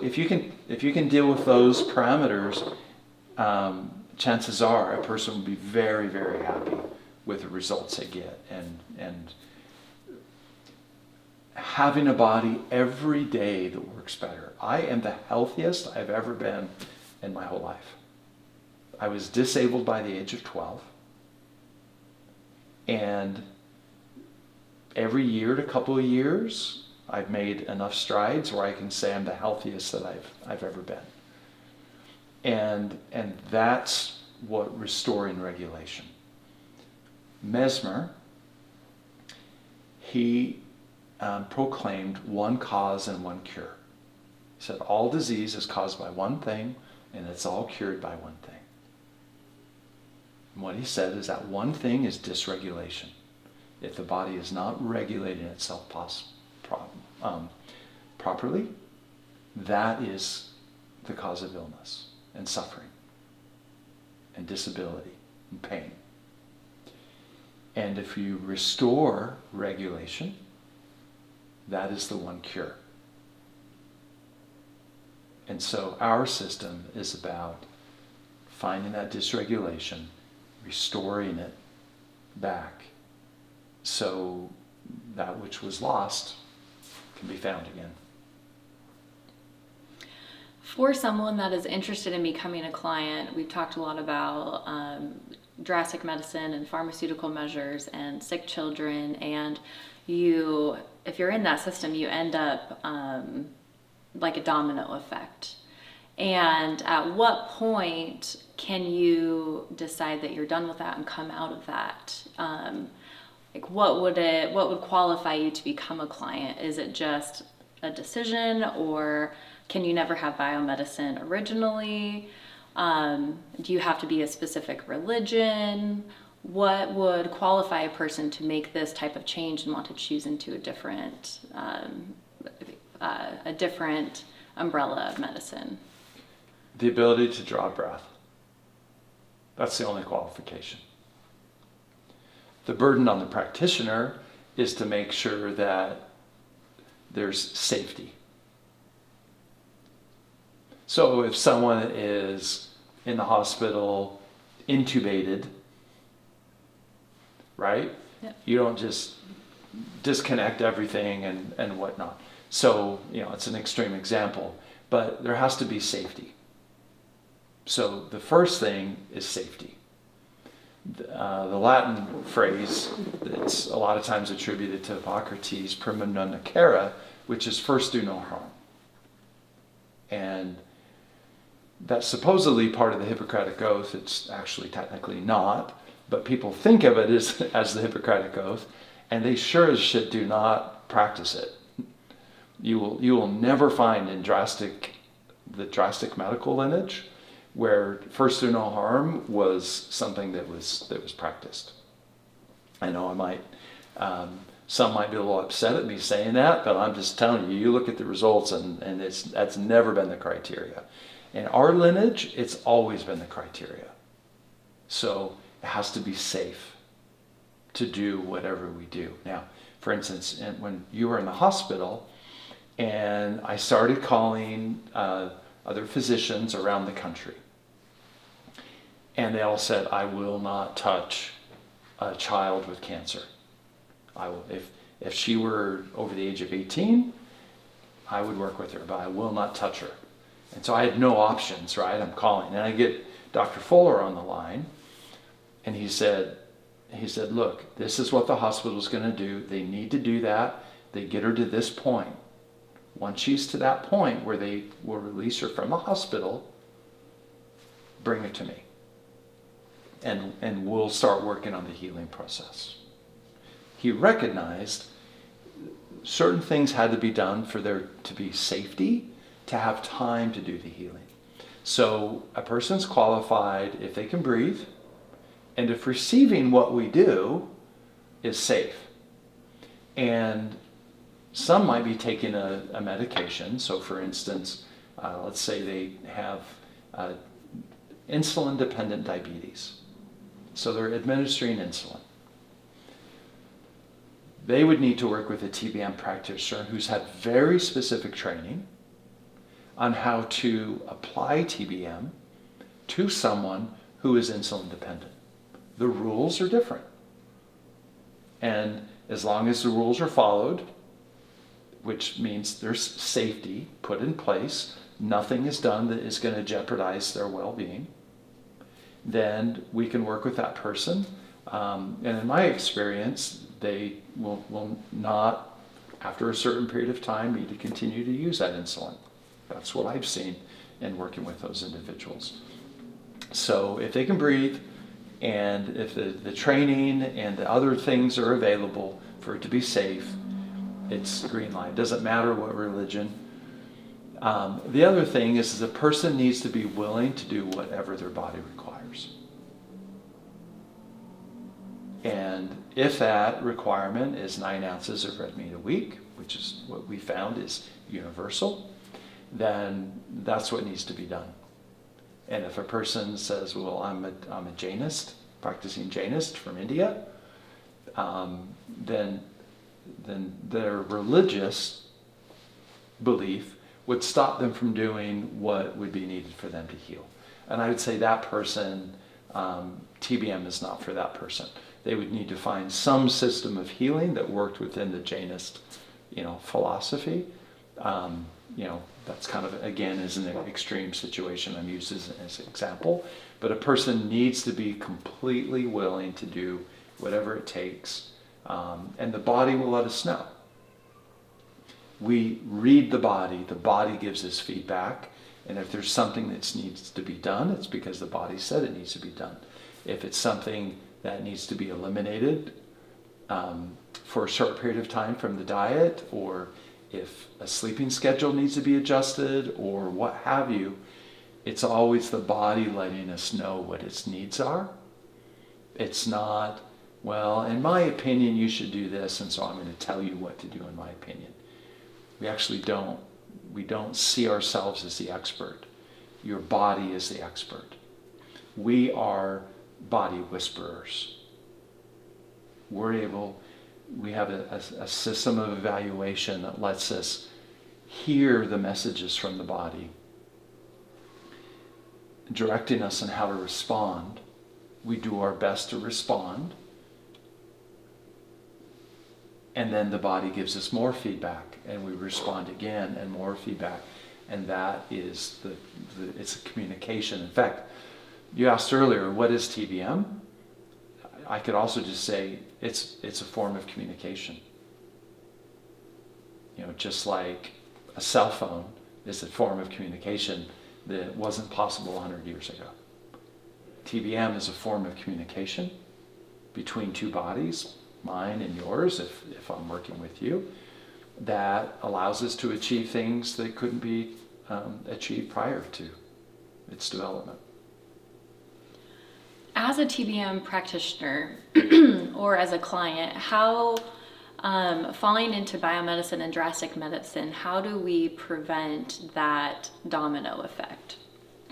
if you can deal with those parameters, chances are a person will be very, very happy with the results they get. And having a body every day that works better. I am the healthiest I've ever been in my whole life. I was disabled by the age of 12. And every year to couple of years, I've made enough strides where I can say I'm the healthiest that I've ever been. And that's what restoring regulation. Mesmer, he proclaimed one cause and one cure. He said all disease is caused by one thing, and it's all cured by one thing. And what he said is that one thing is dysregulation. If the body is not regulating itself properly, that is the cause of illness and suffering and disability and pain. And if you restore regulation, that is the one cure. And so our system is about finding that dysregulation, restoring it back, so that which was lost can be found again. For someone that is interested in becoming a client, we've talked a lot about drastic medicine and pharmaceutical measures and sick children, and if you're in that system, you end up like a domino effect. And at what point can you decide that you're done with that and come out of that? Like what would qualify you to become a client? Is it just a decision, or can you never have biomedicine originally? Do you have to be a specific religion? What would qualify a person to make this type of change and want to choose into a different umbrella of medicine? The ability to draw breath. That's the only qualification. The burden on the practitioner is to make sure that there's safety. So if someone is in the hospital, intubated, right? Yep. You don't just disconnect everything and whatnot. So, it's an extreme example, but there has to be safety. So the first thing is safety. The Latin phrase that's a lot of times attributed to Hippocrates, prima non nocere, which is first do no harm. And that's supposedly part of the Hippocratic Oath. It's actually technically not, but people think of it as the Hippocratic Oath, and they sure as shit do not practice it. You will never find in the drastic medical lineage where first do no harm was something that was practiced. I know some might be a little upset at me saying that, but I'm just telling you, you look at the results and that's never been the criteria. In our lineage, it's always been the criteria. So it has to be safe to do whatever we do. Now, for instance, when you were in the hospital, and I started calling other physicians around the country, and they all said, I will not touch a child with cancer. I will, if she were over the age of 18, I would work with her, but I will not touch her. And so I had no options, right? I'm calling, and I get Dr. Fuller on the line, and he said, look, this is what the hospital's going to do. They need to do that. They get her to this point. Once she's to that point where they will release her from the hospital, bring her to me. And we'll start working on the healing process. He recognized certain things had to be done for there to be safety, to have time to do the healing. So a person's qualified if they can breathe, and if receiving what we do is safe. And some might be taking a medication. So for instance, let's say they have insulin-dependent diabetes. So they're administering insulin. They would need to work with a TBM practitioner who's had very specific training on how to apply TBM to someone who is insulin dependent. The rules are different. And as long as the rules are followed, which means there's safety put in place, nothing is done that is going to jeopardize their well-being, then we can work with that person. And in my experience, they will not, after a certain period of time, need to continue to use that insulin. That's what I've seen in working with those individuals. So if they can breathe, and if the training and the other things are available for it to be safe, it's green light. It doesn't matter what religion. The other thing is the person needs to be willing to do whatever their body requires. And if that requirement is 9 ounces of red meat a week, which is what we found is universal, then that's what needs to be done. And if a person says, well, I'm a Jainist, practicing Jainist from India, then their religious belief would stop them from doing what would be needed for them to heal. And I would say that person, TBM is not for that person. They would need to find some system of healing that worked within the Jainist, philosophy. That's kind of, again, is an extreme situation I'm using as an example. But a person needs to be completely willing to do whatever it takes. And the body will let us know. We read the body gives us feedback. And if there's something that needs to be done, it's because the body said it needs to be done. If it's something that needs to be eliminated for a short period of time from the diet, or if a sleeping schedule needs to be adjusted, or what have you, it's always the body letting us know what its needs are. It's not, well, in my opinion, you should do this, and so I'm going to tell you what to do in my opinion. We actually don't. We don't see ourselves as the expert. Your body is the expert. We are body whisperers. We have a system of evaluation that lets us hear the messages from the body, directing us on how to respond. We do our best to respond. And then the body gives us more feedback, and we respond again, and more feedback. And that is it's a communication. In fact, you asked earlier, what is TBM? I could also just say it's a form of communication. Just like a cell phone is a form of communication that wasn't possible 100 years ago. TBM is a form of communication between two bodies, mine and yours, if I'm working with you, that allows us to achieve things that couldn't be achieved prior to its development. As a TBM practitioner or as a client, how, falling into biomedicine and drastic medicine, how do we prevent that domino effect?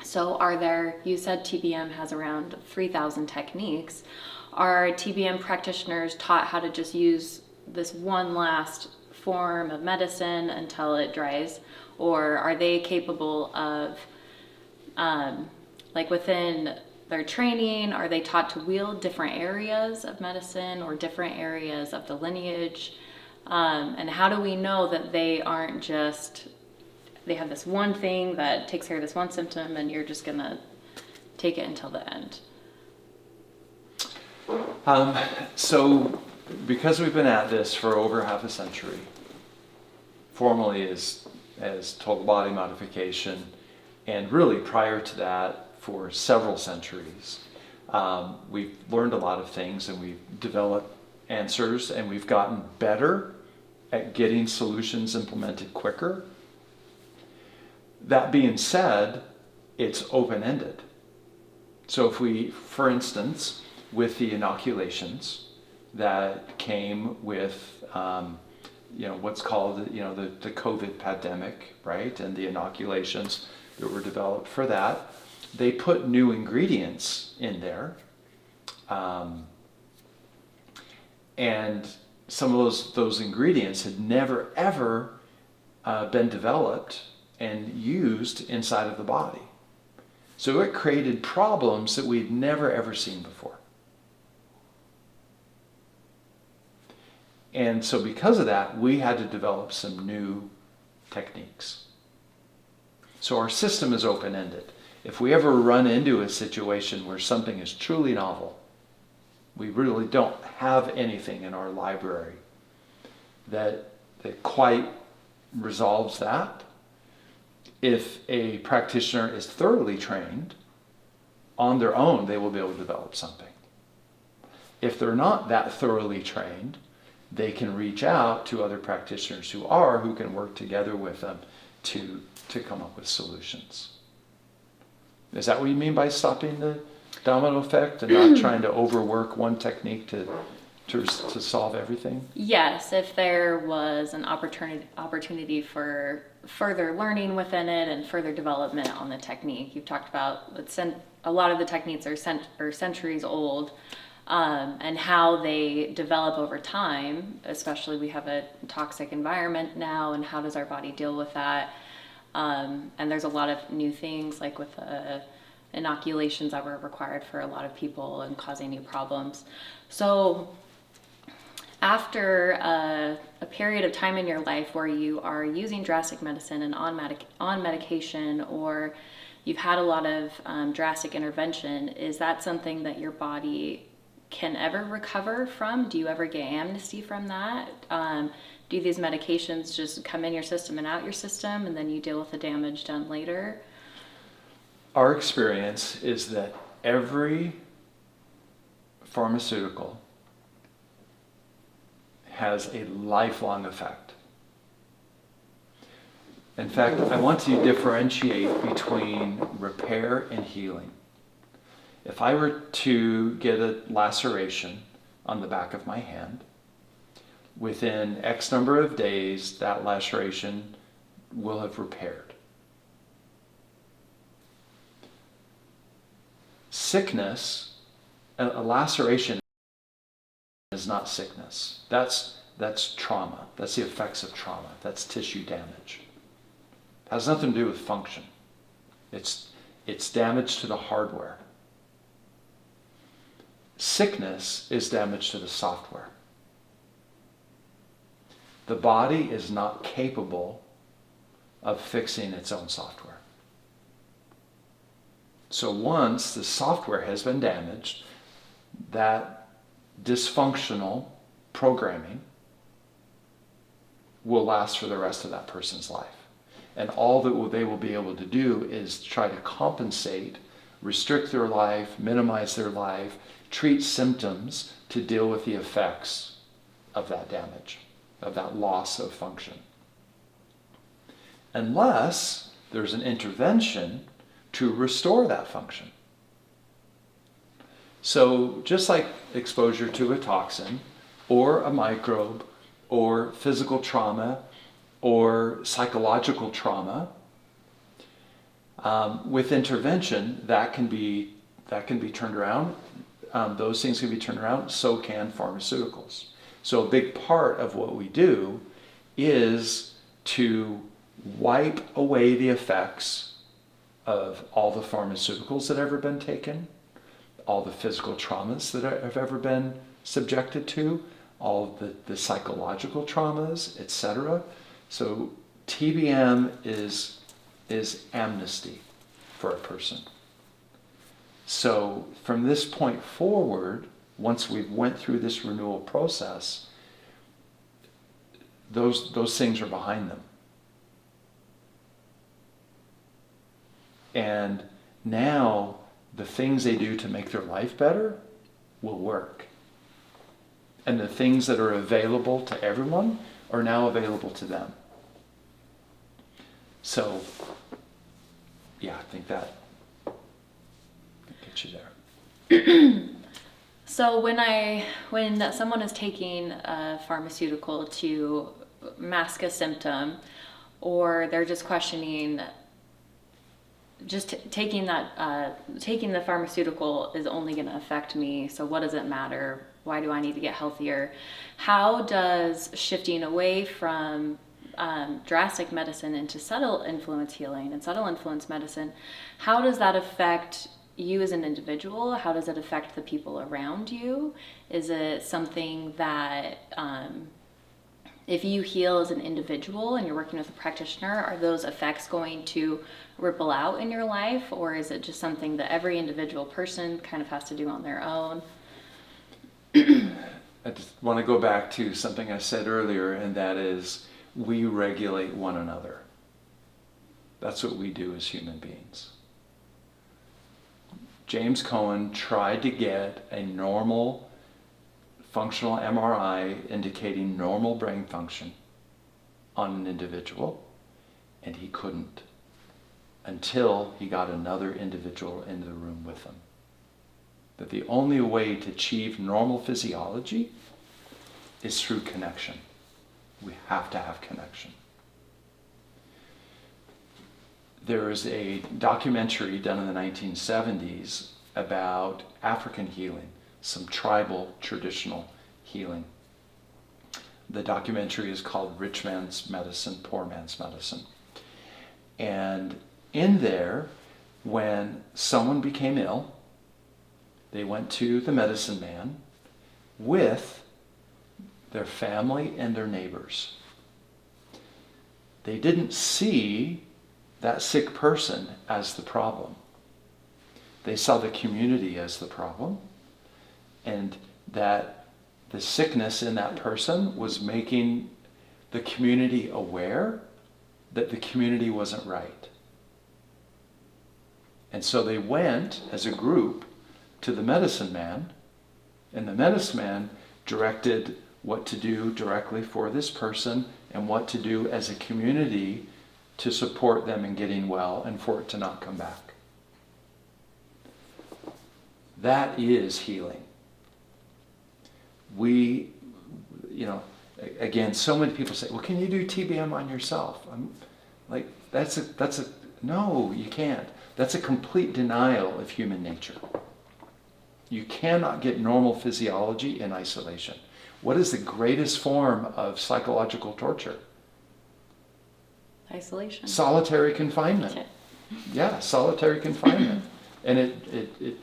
So you said TBM has around 3,000 techniques. Are TBM practitioners taught how to just use this one last form of medicine until it dries? Or are they capable of, within their training, are they taught to wield different areas of medicine or different areas of the lineage? And how do we know that they aren't they have this one thing that takes care of this one symptom and you're just gonna take it until the end? So because we've been at this for over half a century, formally as total body modification, and really prior to that for several centuries, we've learned a lot of things, and we've developed answers, and we've gotten better at getting solutions implemented quicker. That being said, it's open-ended. So if we, for instance, with the inoculations that came with, what's called, the COVID pandemic, right? And the inoculations that were developed for that, they put new ingredients in there. And some of those ingredients had never, ever been developed and used inside of the body. So it created problems that we'd never, ever seen before. And so because of that, we had to develop some new techniques. So our system is open-ended. If we ever run into a situation where something is truly novel, we really don't have anything in our library that quite resolves that. If a practitioner is thoroughly trained, on their own, they will be able to develop something. If they're not that thoroughly trained, they can reach out to other practitioners who can work together with them to come up with solutions. Is that what you mean by stopping the domino effect and not trying to overwork one technique to to solve everything? Yes, if there was an opportunity for further learning within it and further development on the technique. You've talked about a lot of the techniques are centuries old, and how they develop over time. Especially, we have a toxic environment now, and how does our body deal with that? And there's a lot of new things, like with inoculations that were required for a lot of people and causing new problems. So after a period of time in your life where you are using drastic medicine and on medication, or you've had a lot of drastic intervention, is that something that your body can ever recover from? Do you ever get amnesty from that? Do these medications just come in your system and out your system, and then you deal with the damage done later? Our experience is that every pharmaceutical has a lifelong effect. In fact, I want to differentiate between repair and healing. If I were to get a laceration on the back of my hand, within X number of days, that laceration will have repaired. Sickness, a laceration is not sickness. That's trauma. That's the effects of trauma. That's tissue damage. It has nothing to do with function. It's damage to the hardware. Sickness is damage to the software. The body is not capable of fixing its own software. So once the software has been damaged, that dysfunctional programming will last for the rest of that person's life. And all that they will be able to do is try to compensate, restrict their life, minimize their life, treat symptoms to deal with the effects of that damage, of that loss of function. Unless there's an intervention to restore that function. So just like exposure to a toxin or a microbe or physical trauma or psychological trauma, with intervention that can be turned around. Those things can be turned around. So can pharmaceuticals. So a big part of what we do is to wipe away the effects of all the pharmaceuticals that have ever been taken, all the physical traumas that have ever been subjected to, all of the psychological traumas, etc. So TBM is amnesty for a person. So from this point forward, once we've went through this renewal process, those things are behind them. And now the things they do to make their life better will work. And the things that are available to everyone are now available to them. So, yeah, I think that gets you there. So when someone is taking a pharmaceutical to mask a symptom, or they're just questioning, just taking the pharmaceutical is only going to affect me, so what does it matter? Why do I need to get healthier? How does shifting away from drastic medicine into subtle influence healing and subtle influence medicine, how does that affect you as an individual? How does it affect the people around you? Is it something that if you heal as an individual and you're working with a practitioner, are those effects going to ripple out in your life? Or is it just something that every individual person kind of has to do on their own? I just want to go back to something I said earlier, and that is we regulate one another. That's what we do as human beings. James Cohen tried to get a normal functional MRI indicating normal brain function on an individual, and he couldn't until he got another individual in the room with him. That the only way to achieve normal physiology is through connection. We have to have connection. There is a documentary done in the 1970s about African healing, some tribal traditional healing. The documentary is called Rich Man's Medicine, Poor Man's Medicine. And in there, when someone became ill, they went to the medicine man with their family and their neighbors. They didn't see that sick person as the problem. They saw the community as the problem, and that the sickness in that person was making the community aware that the community wasn't right. And so they went as a group to the medicine man, and the medicine man directed what to do directly for this person and what to do as a community to support them in getting well and for it to not come back. That is healing. We, again, so many people say, well, can you do TBM on yourself? I'm like, no, you can't. That's a complete denial of human nature. You cannot get normal physiology in isolation. What is the greatest form of psychological torture? Isolation. Solitary confinement. Yeah, solitary confinement. And it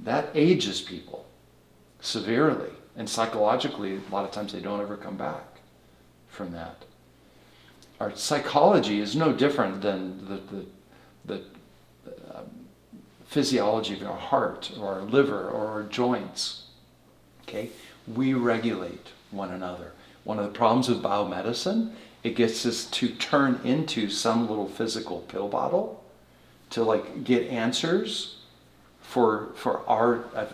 that ages people severely. And psychologically, a lot of times they don't ever come back from that. Our psychology is no different than the physiology of our heart or our liver or our joints. Okay? We regulate one another. One of the problems with biomedicine, it gets us to turn into some little physical pill bottle to get answers for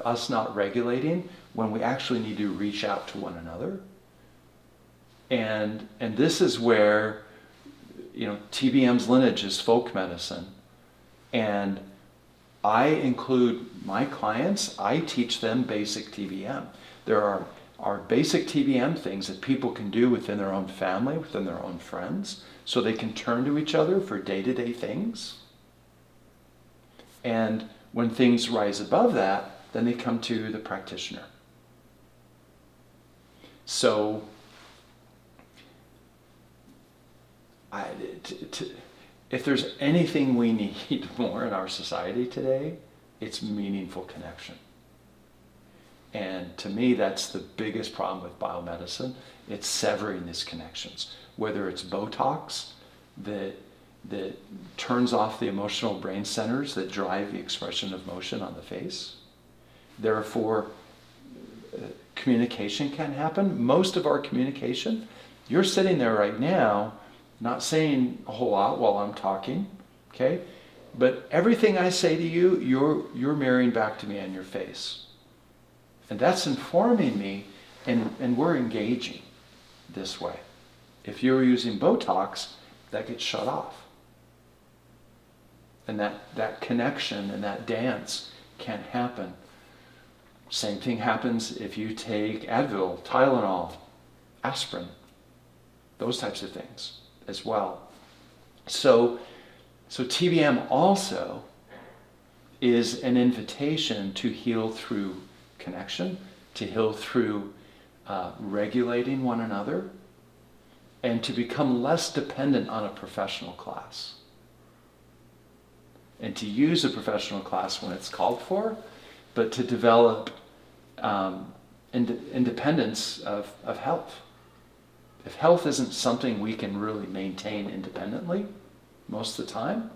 us not regulating when we actually need to reach out to one another. And this is where TBM's lineage is folk medicine. And I include my clients, I teach them basic TBM. There are basic TBM things that people can do within their own family, within their own friends, so they can turn to each other for day-to-day things. And when things rise above that, then they come to the practitioner. So, if there's anything we need more in our society today, it's meaningful connection. And to me, that's the biggest problem with biomedicine. It's severing these connections. Whether it's Botox that turns off the emotional brain centers that drive the expression of motion on the face. Therefore, communication can happen. Most of our communication, you're sitting there right now, not saying a whole lot while I'm talking, okay? But everything I say to you, you're mirroring back to me on your face. And that's informing me, and we're engaging this way. If you're using Botox, that gets shut off. And that connection and that dance can't happen. Same thing happens if you take Advil, Tylenol, aspirin, those types of things as well. So TBM also is an invitation to heal through connection, to heal through regulating one another, and to become less dependent on a professional class. And to use a professional class when it's called for, but to develop independence of health. If health isn't something we can really maintain independently most of the time,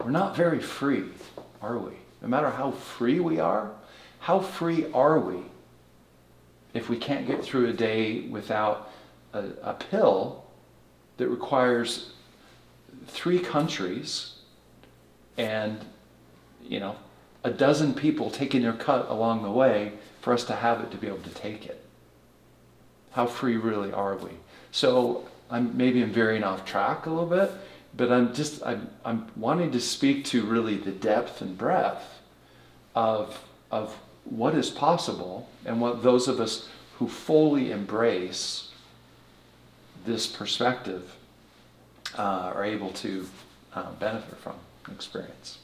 we're not very free, are we? No matter how free we are, how free are we if we can't get through a day without a pill that requires 3 countries and, a dozen people taking their cut along the way for us to have it to be able to take it? How free really are we? So I'm veering off track a little bit, but I'm wanting to speak to really the depth and breadth of what is possible, and what those of us who who fully embrace this perspective are able to benefit from experience.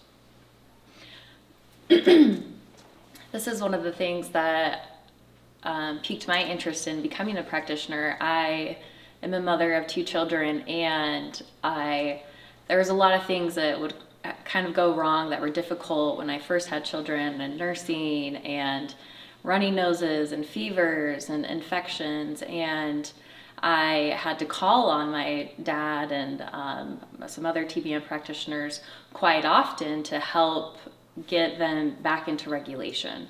This is one of the things that piqued my interest in becoming a practitioner. I am a mother of 2 children, and there was a lot of things that would kind of go wrong that were difficult when I first had children, and nursing and runny noses and fevers and infections. And I had to call on my dad and some other TBM practitioners quite often to help get them back into regulation.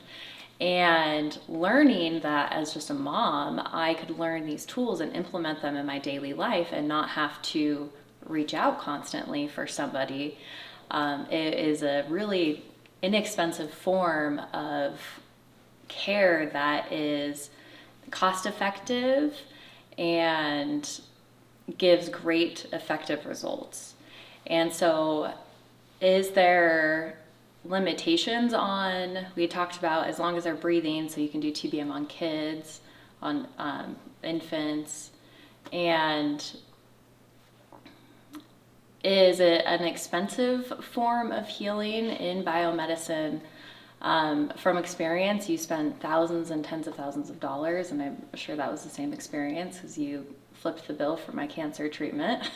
And learning that as just a mom, I could learn these tools and implement them in my daily life and not have to reach out constantly for somebody. It is a really inexpensive form of care that is cost effective and gives great effective results. And so is there limitations on, we talked about as long as they're breathing, so you can do TBM on kids, on infants, and is it an expensive form of healing in biomedicine? From experience, you spend thousands and tens of thousands of dollars, and I'm sure that was the same experience because you flipped the bill for my cancer treatment.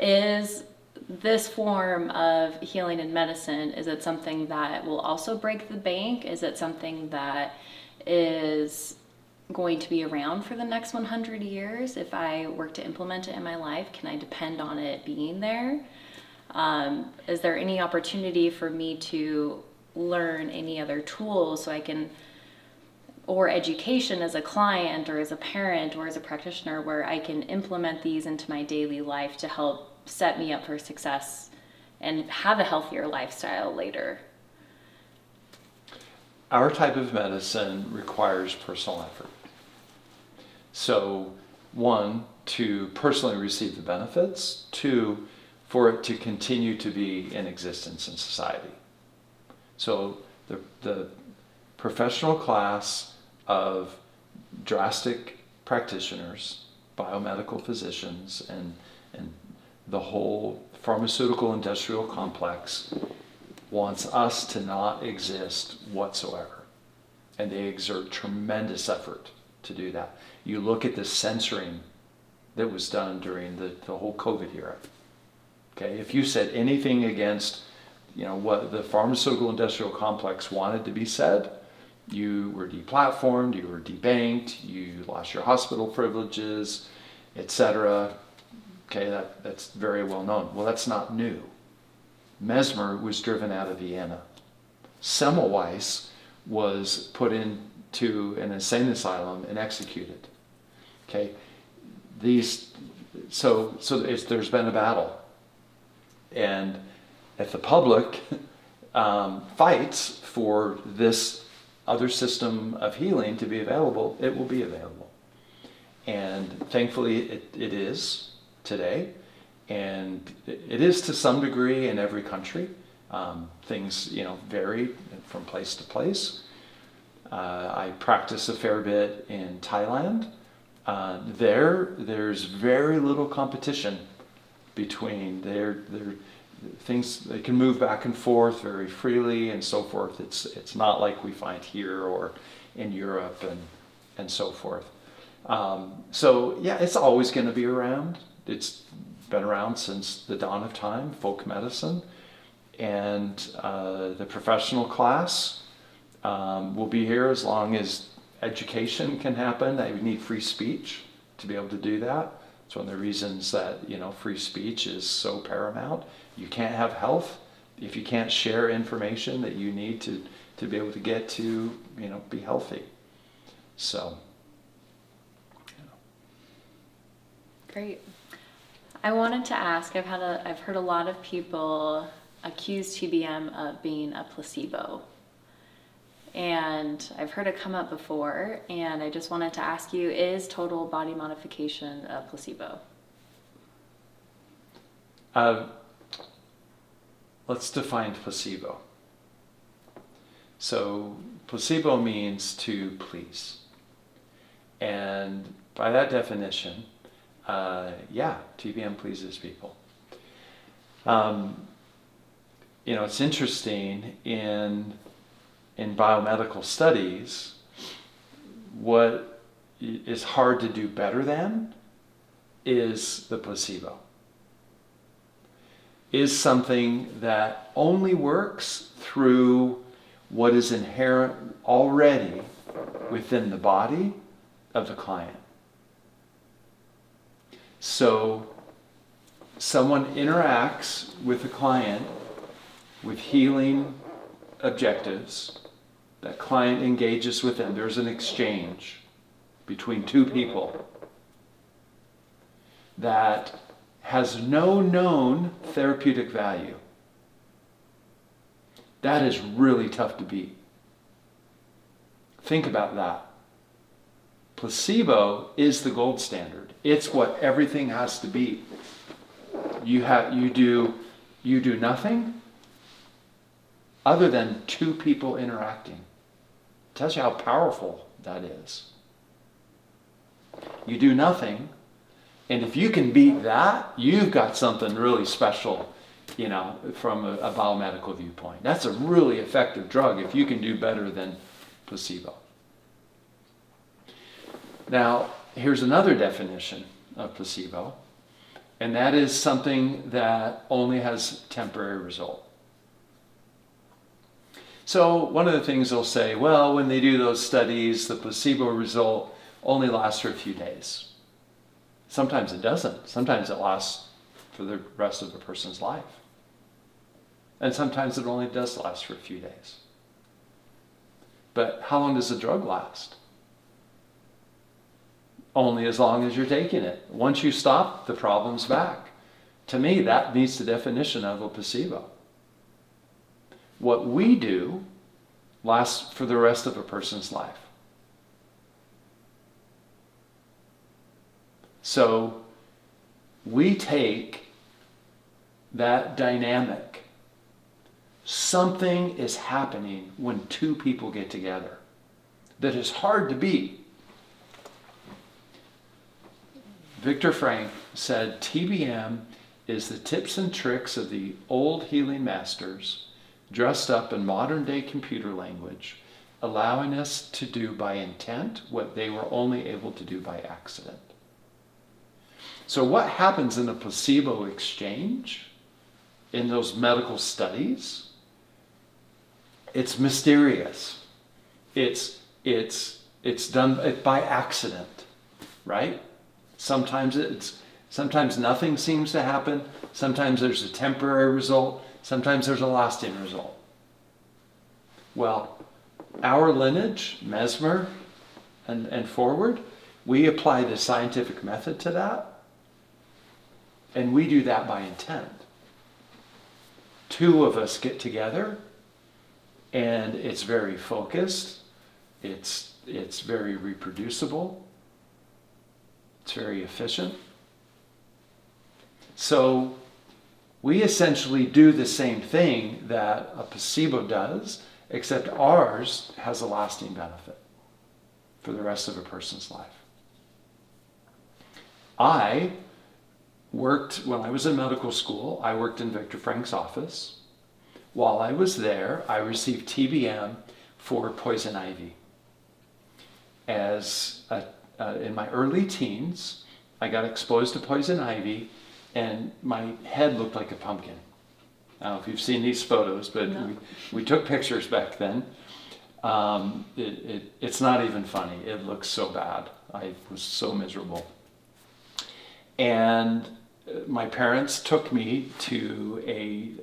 Is this form of healing in medicine, is it something that will also break the bank? Is it something that is going to be around for the next 100 years? If I were to implement it in my life, can I depend on it being there? Is there any opportunity for me to learn any other tools so I can, or education as a client or as a parent or as a practitioner, where I can implement these into my daily life to help set me up for success and have a healthier lifestyle later? Our type of medicine requires personal effort. So, 1, to personally receive the benefits. 2, for it to continue to be in existence in society. So the professional class of drastic practitioners, biomedical physicians, and the whole pharmaceutical industrial complex wants us to not exist whatsoever. And they exert tremendous effort to do that. You look at the censoring that was done during the whole COVID era. Okay, if you said anything against, what the pharmaceutical industrial complex wanted to be said, you were deplatformed, you were debanked, you lost your hospital privileges, etc. Okay, that's very well known. Well, that's not new. Mesmer was driven out of Vienna. Semmelweis was put into an insane asylum and executed. Okay, so there's been a battle. And if the public fights for this other system of healing to be available, it will be available. And thankfully it is today. And it is to some degree in every country. Things, vary from place to place. I practice a fair bit in Thailand. There's very little competition between their things. They can move back and forth very freely and so forth. It's not like we find here or in Europe and so forth. So yeah, it's always going to be around. It's been around since the dawn of time, folk medicine, and the professional class will be here as long as education can happen. I would need free speech to be able to do that. It's one of the reasons that free speech is so paramount. You can't have health if you can't share information that you need to be able to get to be healthy. So. Great. I wanted to ask. I've heard a lot of people accuse TBM of being a placebo. And I've heard it come up before, and I just wanted to ask you, is total body modification a placebo? Let's define placebo. So placebo means to please. And by that definition, TBM pleases people. It's interesting in biomedical studies, what is hard to do better than is the placebo. Is something that only works through what is inherent already within the body of the client. So someone interacts with the client with healing objectives. That client engages with them. There's an exchange between two people that has no known therapeutic value. That is really tough to beat. Think about that. Placebo is the gold standard. It's what everything has to be. You do nothing other than two people interacting. Tells you how powerful that is. You do nothing, and if you can beat that, you've got something really special, from a biomedical viewpoint. That's a really effective drug if you can do better than placebo. Now, here's another definition of placebo, and that is something that only has temporary result. So one of the things they'll say, well, when they do those studies, the placebo result only lasts for a few days. Sometimes it doesn't. Sometimes it lasts for the rest of the person's life. And sometimes it only does last for a few days. But how long does the drug last? Only as long as you're taking it. Once you stop, the problem's back. To me, that meets the definition of a placebo. What we do lasts for the rest of a person's life. So we take that dynamic. Something is happening when two people get together that is hard to beat. Viktor Frankl said TBM is the tips and tricks of the old healing masters dressed up in modern day computer language, allowing us to do by intent what they were only able to do by accident. So what happens in a placebo exchange in those medical studies? It's mysterious. It's done by accident, right? Sometimes nothing seems to happen. Sometimes there's a temporary result. Sometimes there's a lasting result. Well, our lineage, Mesmer and forward, we apply the scientific method to that. And we do that by intent. Two of us get together, and it's very focused. It's very reproducible. It's very efficient. So we essentially do the same thing that a placebo does, except ours has a lasting benefit for the rest of a person's life. When I was in medical school, I worked in Viktor Frankl's office. While I was there, I received TBM for poison ivy. In my early teens, I got exposed to poison ivy, and my head looked like a pumpkin. I don't know if you've seen these photos, but no. we took pictures back then. It's not even funny. It looks so bad. I was so miserable. And my parents took me to a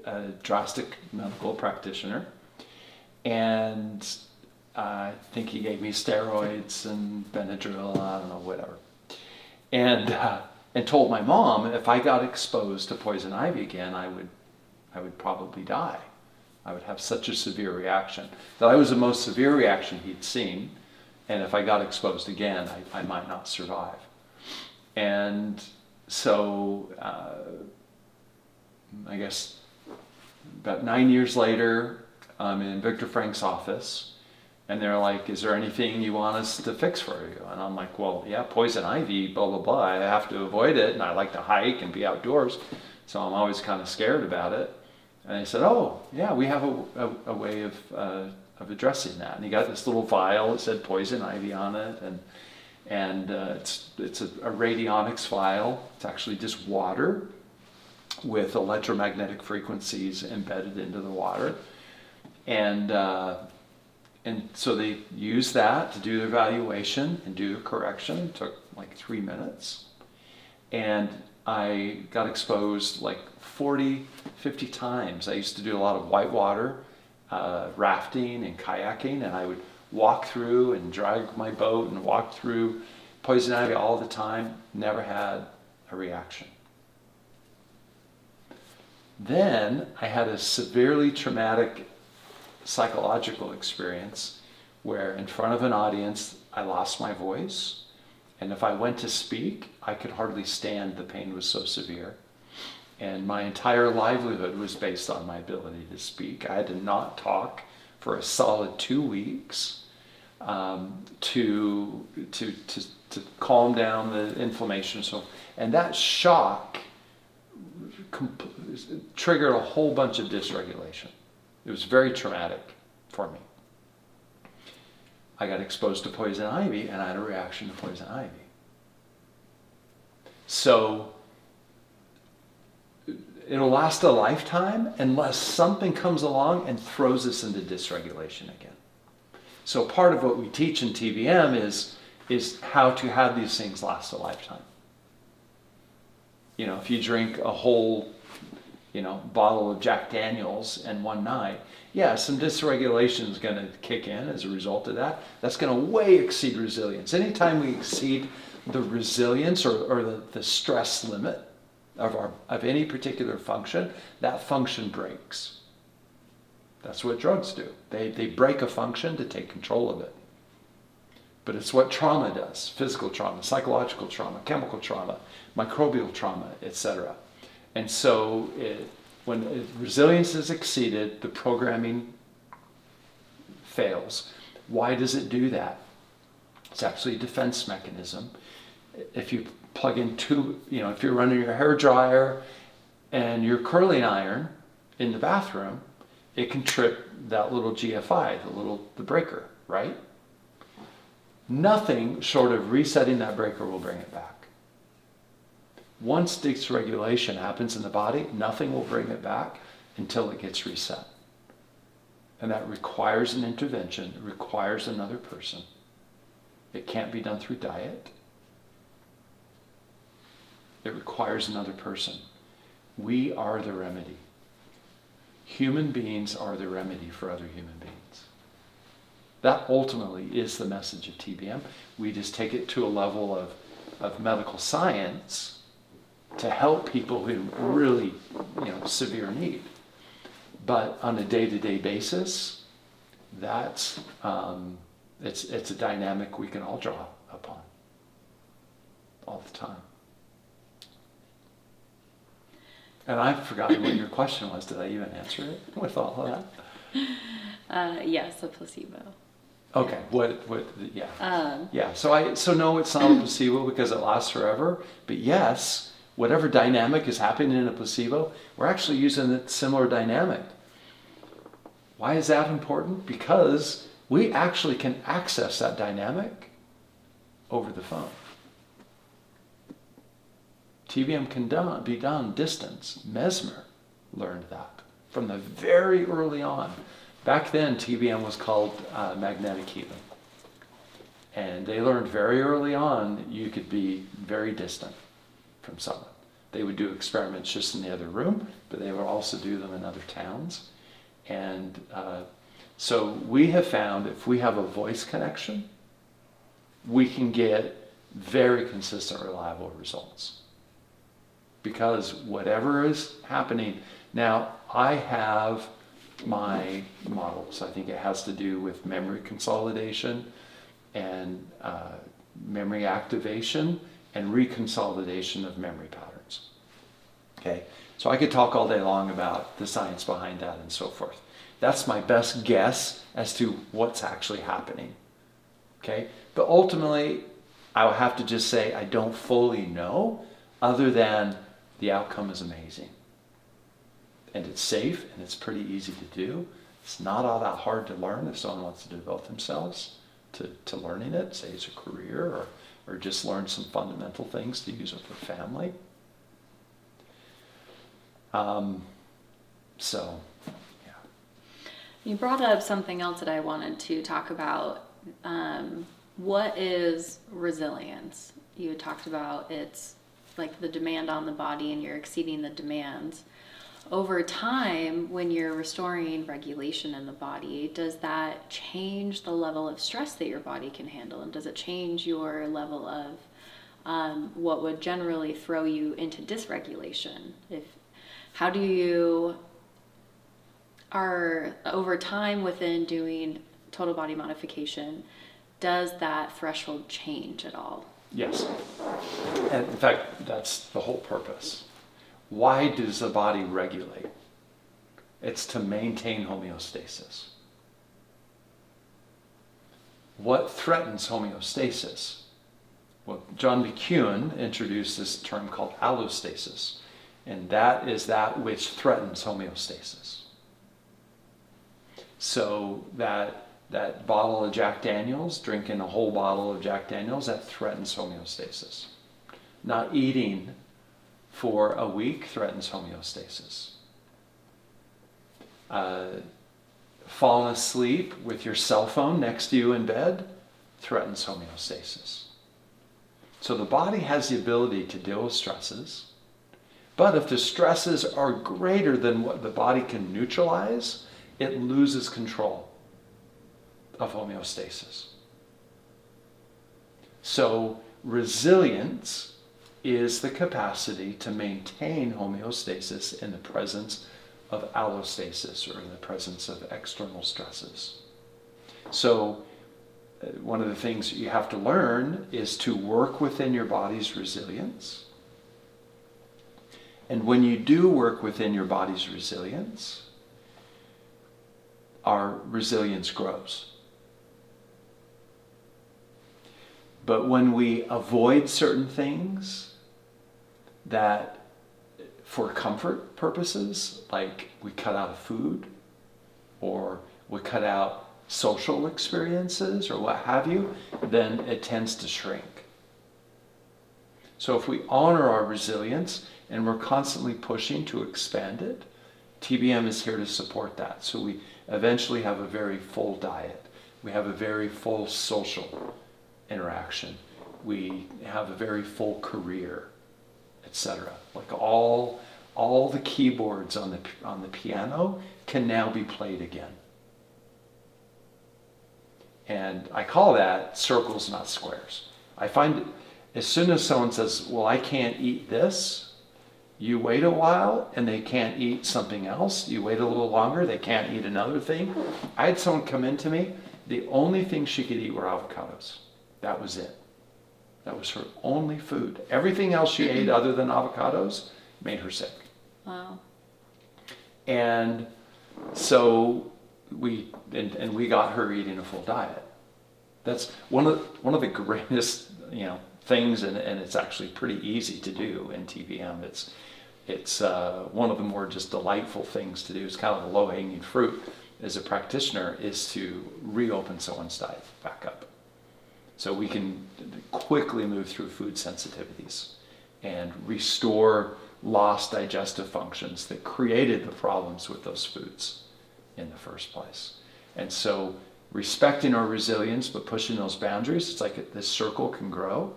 drastic medical practitioner, and I think he gave me steroids and Benadryl, I don't know, whatever. And told my mom if I got exposed to poison ivy again, I would probably die. I would have such a severe reaction. That was the most severe reaction he'd seen, and if I got exposed again, I might not survive. And so, I guess about 9 years later, I'm in Viktor Frank's office, And they're like, is there anything you want us to fix for you? And I'm like, well, yeah, poison ivy, blah, blah, blah. I have to avoid it, and I like to hike and be outdoors, so I'm always kind of scared about it. And they said, oh, yeah, we have a way of addressing that. And he got this little vial that said poison ivy on it, and it's a radionics vial. It's actually just water with electromagnetic frequencies embedded into the water. And so they used that to do their evaluation and do their correction. It took like 3 minutes. And I got exposed like 40, 50 times. I used to do a lot of whitewater rafting and kayaking, and I would walk through and drag my boat and walk through poison ivy all the time. Never had a reaction. Then I had a severely traumatic psychological experience where in front of an audience I lost my voice, and if I went to speak I could hardly stand. The pain was so severe, and my entire livelihood was based on my ability to speak. I had to not talk for a solid 2 weeks to calm down the inflammation. And that shock triggered a whole bunch of dysregulation. It was very traumatic for me. I got exposed to poison ivy, and I had a reaction to poison ivy. So it'll last a lifetime unless something comes along and throws us into dysregulation again. So part of what we teach in TBM is how to have these things last a lifetime. You know, if you drink a whole bottle of Jack Daniels in one night, yeah, some dysregulation is going to kick in as a result of that. That's going to way exceed resilience. Anytime we exceed the resilience or the stress limit of any particular function, that function breaks. That's what drugs do. They break a function to take control of it. But it's what trauma does: physical trauma, psychological trauma, chemical trauma, microbial trauma, etc. And so when resilience is exceeded, the programming fails. Why does it do that? It's actually a defense mechanism. If you plug in if you're running your hair dryer and your curling iron in the bathroom, it can trip that little GFI, the breaker, right? Nothing short of resetting that breaker will bring it back. Once dysregulation happens in the body, nothing will bring it back until it gets reset. And that requires an intervention. It requires another person. It can't be done through diet. It requires another person. We are the remedy. Human beings are the remedy for other human beings. That ultimately is the message of TBM. We just take it to a level of medical science to help people in really, severe need. But on a day-to-day basis, that's it's a dynamic we can all draw upon all the time. And I've forgotten what your question was. Did I even answer it with all of that? Yes, a placebo. Okay. Yeah. So no, it's not a placebo because it lasts forever. But yes, whatever dynamic is happening in a placebo, we're actually using a similar dynamic. Why is that important? Because we actually can access that dynamic over the phone. TBM can be done distance. Mesmer learned that from the very early on. Back then, TBM was called magnetic healing. And they learned very early on you could be very distant from someone. They would do experiments just in the other room, but they would also do them in other towns. And so we have found if we have a voice connection, we can get very consistent, reliable results. Because whatever is happening, now I have my models. I think it has to do with memory consolidation and memory activation and reconsolidation of memory patterns. Okay, so I could talk all day long about the science behind that and so forth. That's my best guess as to what's actually happening. Okay? But ultimately, I'll have to just say I don't fully know, other than the outcome is amazing. And it's safe, and it's pretty easy to do. It's not all that hard to learn if someone wants to devote themselves to learning it, say it's a career, or just learn some fundamental things to use with their family. So, yeah. You brought up something else that I wanted to talk about. What is resilience? You had talked about it's like the demand on the body and you're exceeding the demands. Over time, when you're restoring regulation in the body, does that change the level of stress that your body can handle? And does it change your level of what would generally throw you into dysregulation? How do you, over time within doing total body modification, does that threshold change at all? Yes. And in fact, that's the whole purpose. Why does the body regulate? It's to maintain homeostasis. What threatens homeostasis? Well, John McEwen introduced this term called allostasis, and that is that which threatens homeostasis. So that bottle of Jack Daniels, drinking a whole bottle of Jack Daniels, that threatens homeostasis. Not eating for a week threatens homeostasis. Falling asleep with your cell phone next to you in bed threatens homeostasis. So the body has the ability to deal with stresses, but if the stresses are greater than what the body can neutralize, it loses control of homeostasis. So resilience is the capacity to maintain homeostasis in the presence of allostasis, or in the presence of external stresses. So one of the things you have to learn is to work within your body's resilience. And when you do work within your body's resilience, our resilience grows. But when we avoid certain things that, for comfort purposes, like we cut out food, or we cut out social experiences, or what have you, then it tends to shrink. So if we honor our resilience and we're constantly pushing to expand it, TBM is here to support that. So we eventually have a very full diet. We have a very full social interaction. We have a very full career, etc. Like all the keyboards on the piano can now be played again. And I call that circles, not squares. I find as soon as someone says, well, I can't eat this, you wait a while and they can't eat something else. You wait a little longer, they can't eat another thing. I had someone come in to me, the only thing she could eat were avocados. That was it. That was her only food. Everything else she ate other than avocados made her sick. Wow. And so we got her eating a full diet. That's one of the greatest, things, and it's actually pretty easy to do in TBM. It's one of the more just delightful things to do. It's kind of the low-hanging fruit as a practitioner, is to reopen someone's diet back up. So we can quickly move through food sensitivities and restore lost digestive functions that created the problems with those foods in the first place. And so respecting our resilience but pushing those boundaries, it's like this circle can grow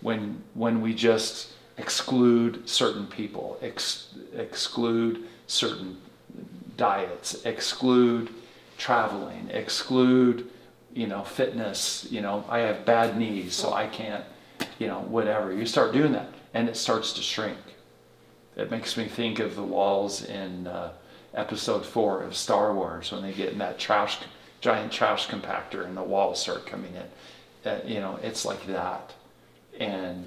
when we just exclude certain people, exclude certain diets, exclude traveling, exclude fitness. I have bad knees, so I can't, whatever. You start doing that and it starts to shrink. It makes me think of the walls in episode 4 of Star Wars, when they get in that giant trash compactor and the walls start coming in. It's like that. And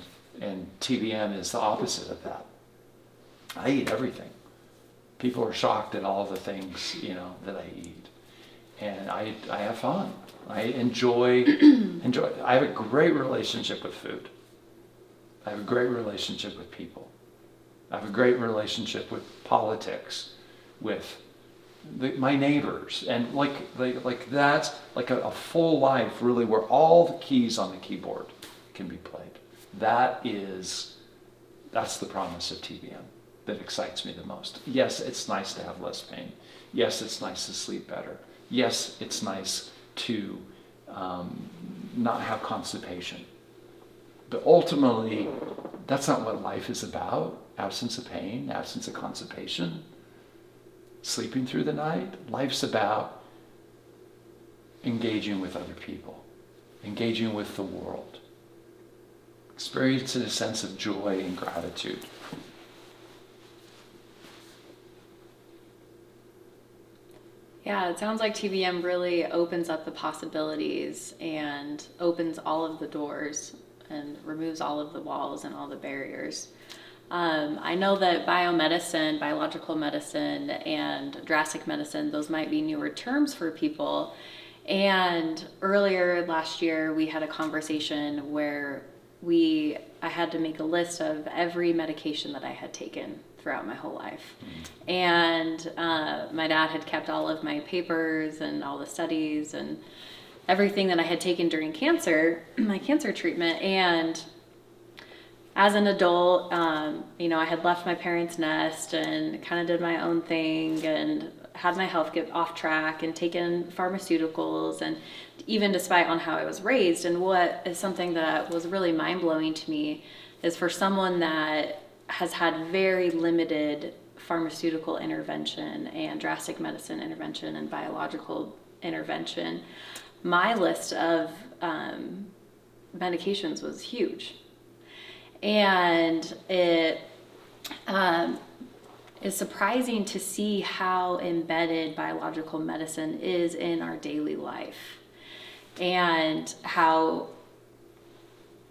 TBM is the opposite of that. I eat everything. People are shocked at all the things, that I eat. And I have fun. I enjoy, I have a great relationship with food. I have a great relationship with people. I have a great relationship with politics, with my neighbors, and like that's like a full life, really, where all the keys on the keyboard can be played. That's the promise of TBM that excites me the most. Yes, it's nice to have less pain. Yes, it's nice to sleep better. Yes, it's nice to not have constipation. But ultimately, that's not what life is about. Absence of pain, absence of constipation, sleeping through the night. Life's about engaging with other people, engaging with the world, experiencing a sense of joy and gratitude. Yeah, it sounds like TBM really opens up the possibilities and opens all of the doors and removes all of the walls and all the barriers. I know that biomedicine, biological medicine, and drastic medicine, those might be newer terms for people. And earlier last year, we had a conversation where I had to make a list of every medication that I had taken throughout my whole life. And my dad had kept all of my papers and all the studies and everything that I had taken during cancer, my cancer treatment. And as an adult, I had left my parents' nest and kind of did my own thing and had my health get off track and taken pharmaceuticals, and even despite on how I was raised. And what is something that was really mind-blowing to me is for someone that has had very limited pharmaceutical intervention and drastic medicine intervention and biological intervention, my list of medications was huge. And it is surprising to see how embedded biological medicine is in our daily life, and how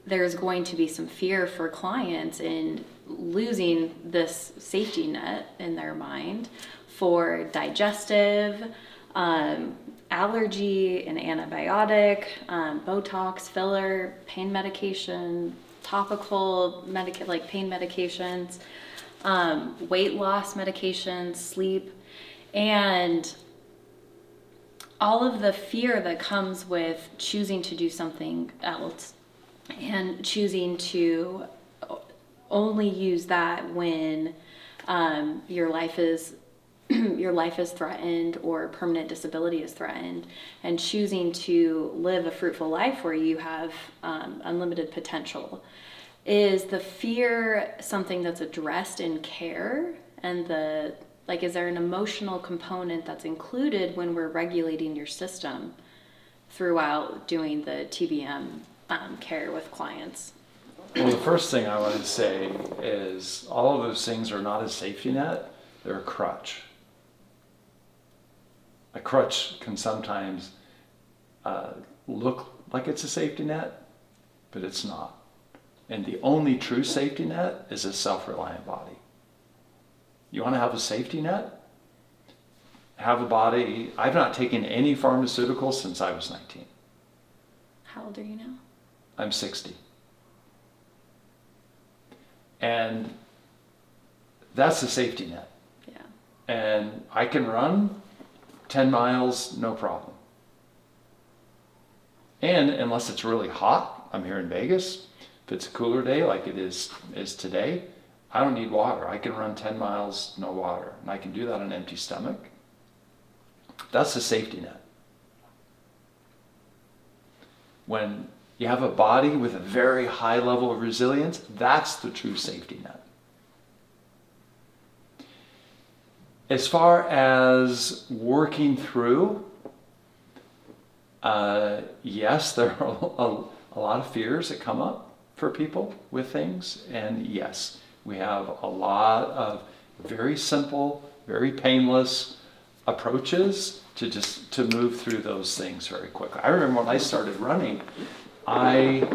there's going to be some fear for clients in losing this safety net in their mind for digestive, allergy, and antibiotic, Botox, filler, pain medication, topical pain medications, weight loss medications, sleep, and all of the fear that comes with choosing to do something else and choosing to only use that when your life is threatened or permanent disability is threatened, and choosing to live a fruitful life where you have unlimited potential. Is the fear something that's addressed in care? And is there an emotional component that's included when we're regulating your system throughout doing the TBM care with clients? Well, the first thing I want to say is all of those things are not a safety net, they're a crutch. A crutch can sometimes look like it's a safety net, but it's not. And the only true safety net is a self-reliant body. You want to have a safety net? Have a body. I've not taken any pharmaceuticals since I was 19. How old are you now? I'm 60. And that's the safety net. Yeah. And I can run 10 miles, no problem. And unless it's really hot, I'm here in Vegas, if it's a cooler day like it is today, I don't need water. I can run 10 miles, no water. And I can do that on an empty stomach. That's the safety net. When you have a body with a very high level of resilience, that's the true safety net. As far as working through, yes, there are a lot of fears that come up for people with things. And yes, we have a lot of very simple, very painless approaches to move through those things very quickly. I remember when I started running, I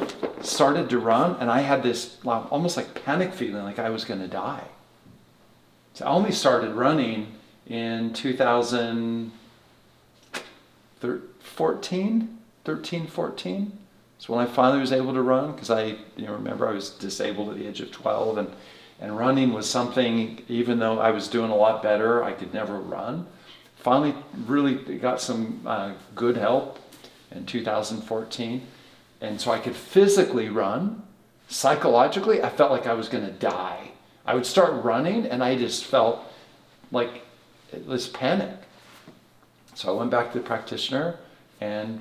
started to run and I had this almost like panic feeling like I was going to die. So I only started running in 2014, 13, 14. So when I finally was able to run, because remember I was disabled at the age of 12, and running was something, even though I was doing a lot better, I could never run. Finally really got some good help in 2014. And so I could physically run. Psychologically, I felt like I was going to die. I would start running and I just felt like it was panic. So I went back to the practitioner, and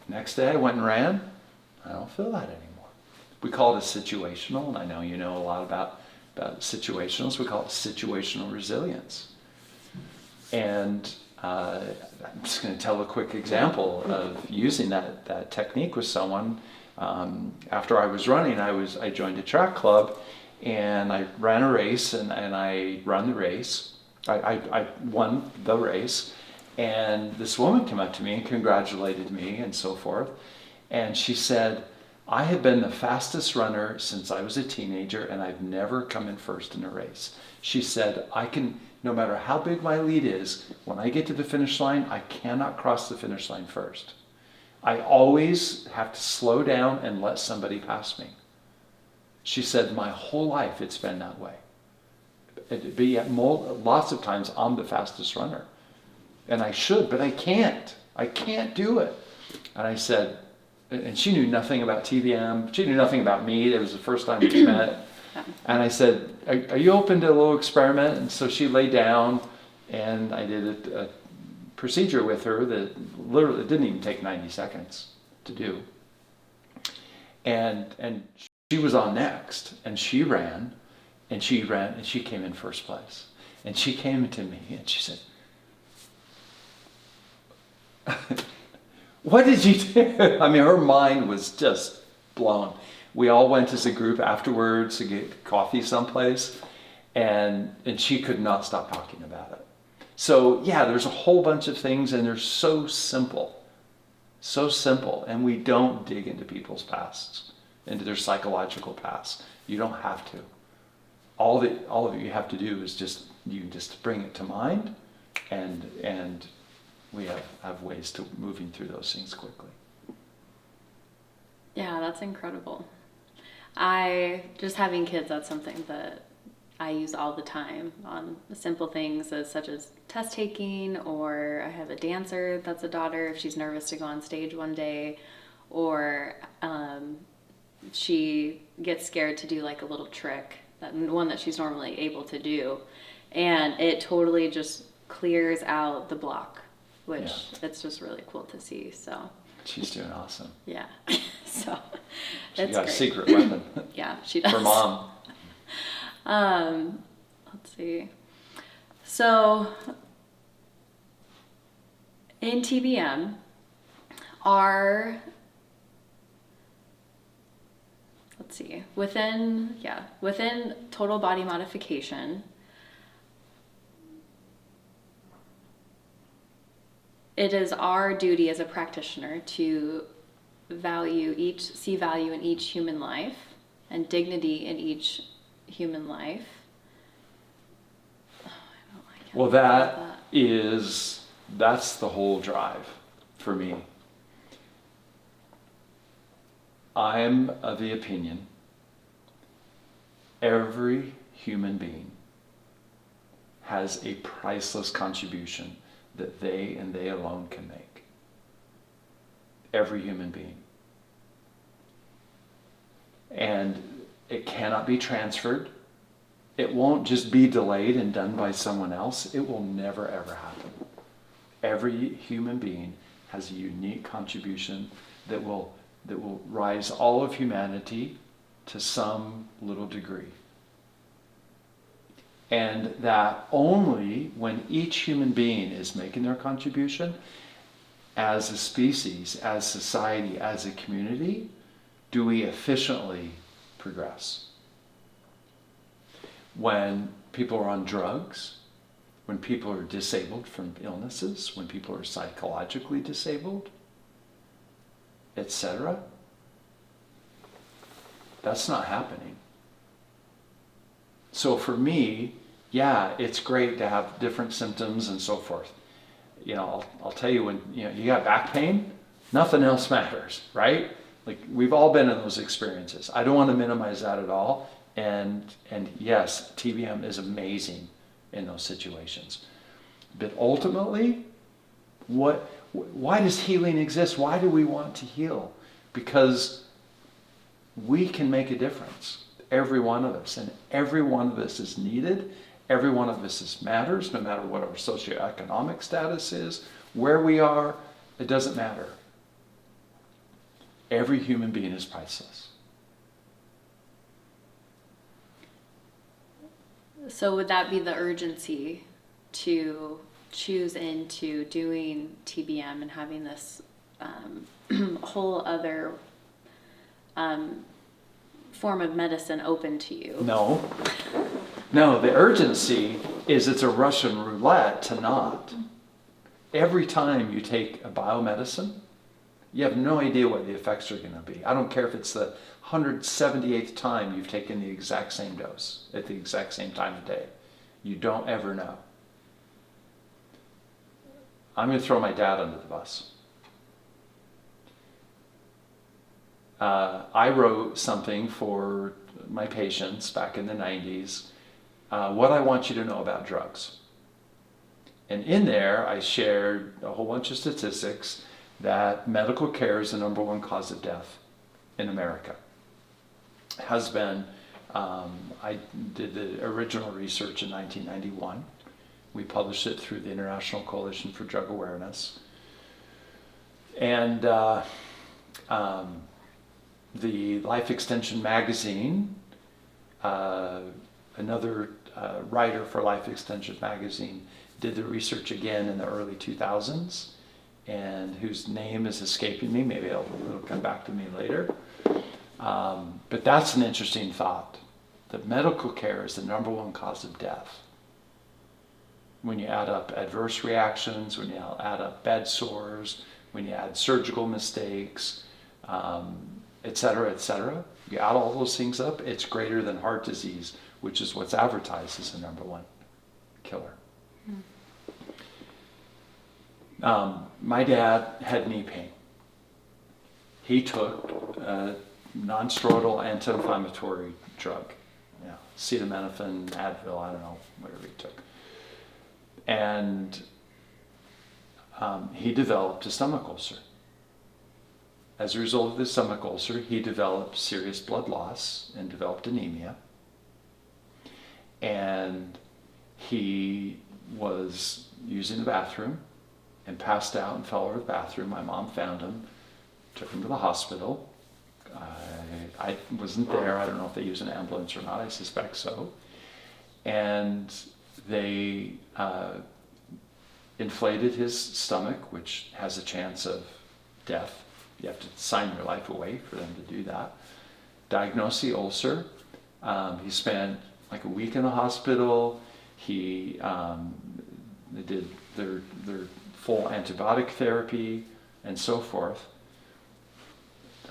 next day I went and ran. I don't feel that anymore. We call it a situational, and I know you know a lot about situationals. We call it situational resilience. And I'm just going to tell a quick example of using that technique with someone. After I was running, I joined a track club, and I ran a race, and I ran the race. I won the race, and this woman came up to me and congratulated me and so forth. And she said, I have been the fastest runner since I was a teenager, and I've never come in first in a race. She said, no matter how big my lead is, when I get to the finish line, I cannot cross the finish line first. I always have to slow down and let somebody pass me. She said, my whole life it's been that way. Lots of times I'm the fastest runner. And I should, but I can't. I can't do it. And I said, and she knew nothing about TVM. She knew nothing about me. It was the first time we met. And I said, are you open to a little experiment? And so she lay down, and I did a procedure with her that literally didn't even take 90 seconds to do. And she was on next, and she ran, and she came in first place. And she came to me, and she said, what did you do? I mean, her mind was just blown. We all went as a group afterwards to get coffee someplace, and she could not stop talking about it. So yeah, there's a whole bunch of things, and they're so simple, and we don't dig into people's pasts, into their psychological pasts. You don't have to. All that you have to do is just bring it to mind, and we have ways to moving through those things quickly. Yeah, that's incredible. Just having kids, that's something that I use all the time on simple things such as test taking, or I have a dancer that's a daughter, if she's nervous to go on stage one day, or she gets scared to do like a little trick, one that she's normally able to do, and it totally just clears out the block, which it's just really cool to see. So she's doing awesome. Yeah. So she got great. A secret weapon. Yeah, she does. For mom. Let's see. So in TBM, within total body modification, it is our duty as a practitioner to see value in each human life and dignity in each human life. Well, that's the whole drive for me. I'm of the opinion every human being has a priceless contribution that they and they alone can make. Every human being. And it cannot be transferred. It won't just be delayed and done by someone else. It will never, ever happen. Every human being has a unique contribution that will rise all of humanity to some little degree. And that only when each human being is making their contribution, as a species, as society, as a community, do we efficiently progress. When people are on drugs, when people are disabled from illnesses, when people are psychologically disabled, etc., that's not happening. So for me, yeah, it's great to have different symptoms and so forth. I'll tell you, when you got back pain, nothing else matters, right? Like, we've all been in those experiences. I don't want to minimize that at all. And yes, TBM is amazing in those situations. But ultimately, why does healing exist? Why do we want to heal? Because we can make a difference, every one of us, and every one of us is needed. Every one of us matters, no matter what our socioeconomic status is, where we are, it doesn't matter. Every human being is priceless. So would that be the urgency to choose into doing TBM and having this whole other form of medicine open to you? No, the urgency is it's a Russian roulette to not. Every time you take a biomedicine, you have no idea what the effects are going to be. I don't care if it's the 178th time you've taken the exact same dose at the exact same time of day. You don't ever know. I'm going to throw my dad under the bus. I wrote something for my patients back in the 90s, what I want you to know about drugs. And in there, I shared a whole bunch of statistics that medical care is the number one cause of death in America. Has been, I did the original research in 1991. We published it through the International Coalition for Drug Awareness. And the Life Extension magazine, another writer for Life Extension magazine, did the research again in the early 2000s, and whose name is escaping me. Maybe it'll come back to me later. But that's an interesting thought, that medical care is the number one cause of death. When you add up adverse reactions, when you add up bed sores, when you add surgical mistakes, et cetera, you add all those things up, it's greater than heart disease, which is what's advertised as the number one killer. My dad had knee pain. He took a non-steroidal anti-inflammatory drug, acetaminophen, Advil, I don't know, whatever he took. And he developed a stomach ulcer. As a result of the stomach ulcer, he developed serious blood loss and developed anemia. And he was using the bathroom and passed out and fell over the bathroom. My mom found him, took him to the hospital. I wasn't there. I don't know if they used an ambulance or not. I suspect so. And they inflated his stomach, which has a chance of death. You have to sign your life away for them to do that. Diagnosed the ulcer. He spent like a week in the hospital. They did their full antibiotic therapy and so forth.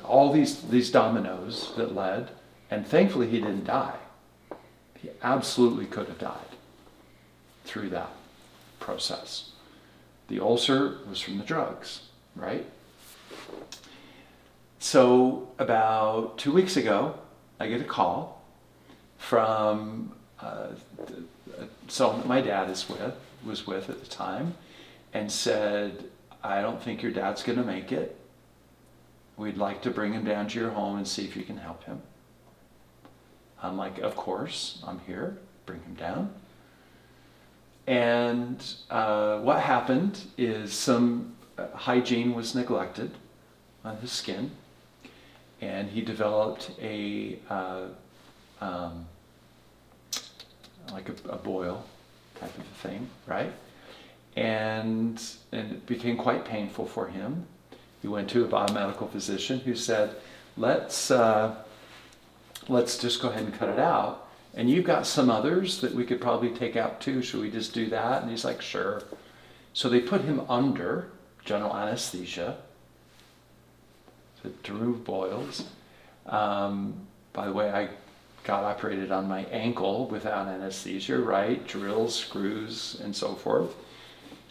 All these dominoes that led, and thankfully he didn't die. He absolutely could have died through that process. The ulcer was from the drugs, right? So about 2 weeks ago, I get a call from someone that my dad was with at the time, and said, I don't think your dad's going to make it. We'd like to bring him down to your home and see if you can help him. I'm like, of course, I'm here, bring him down. And what happened is some hygiene was neglected on his skin, and he developed like a boil type of a thing, right? And it became quite painful for him. He went to a biomedical physician who said, let's just go ahead and cut it out. And you've got some others that we could probably take out too. Should we just do that? And he's like, sure. So they put him under general anesthesia to remove boils. By the way, I got operated on my ankle without anesthesia, right? Drills, screws, and so forth.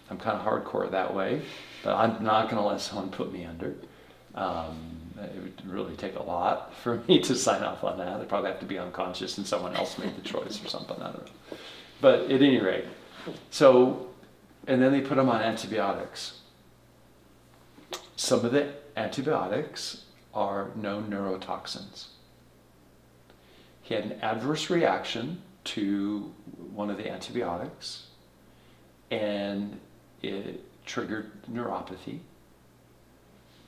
I'm kind of hardcore that way, but I'm not going to let someone put me under. It would really take a lot for me to sign off on that. I'd probably have to be unconscious and someone else made the choice or something, I don't know. But at any rate, so, and then they put him on antibiotics. Some of the antibiotics are known neurotoxins. He had an adverse reaction to one of the antibiotics, and it triggered neuropathy,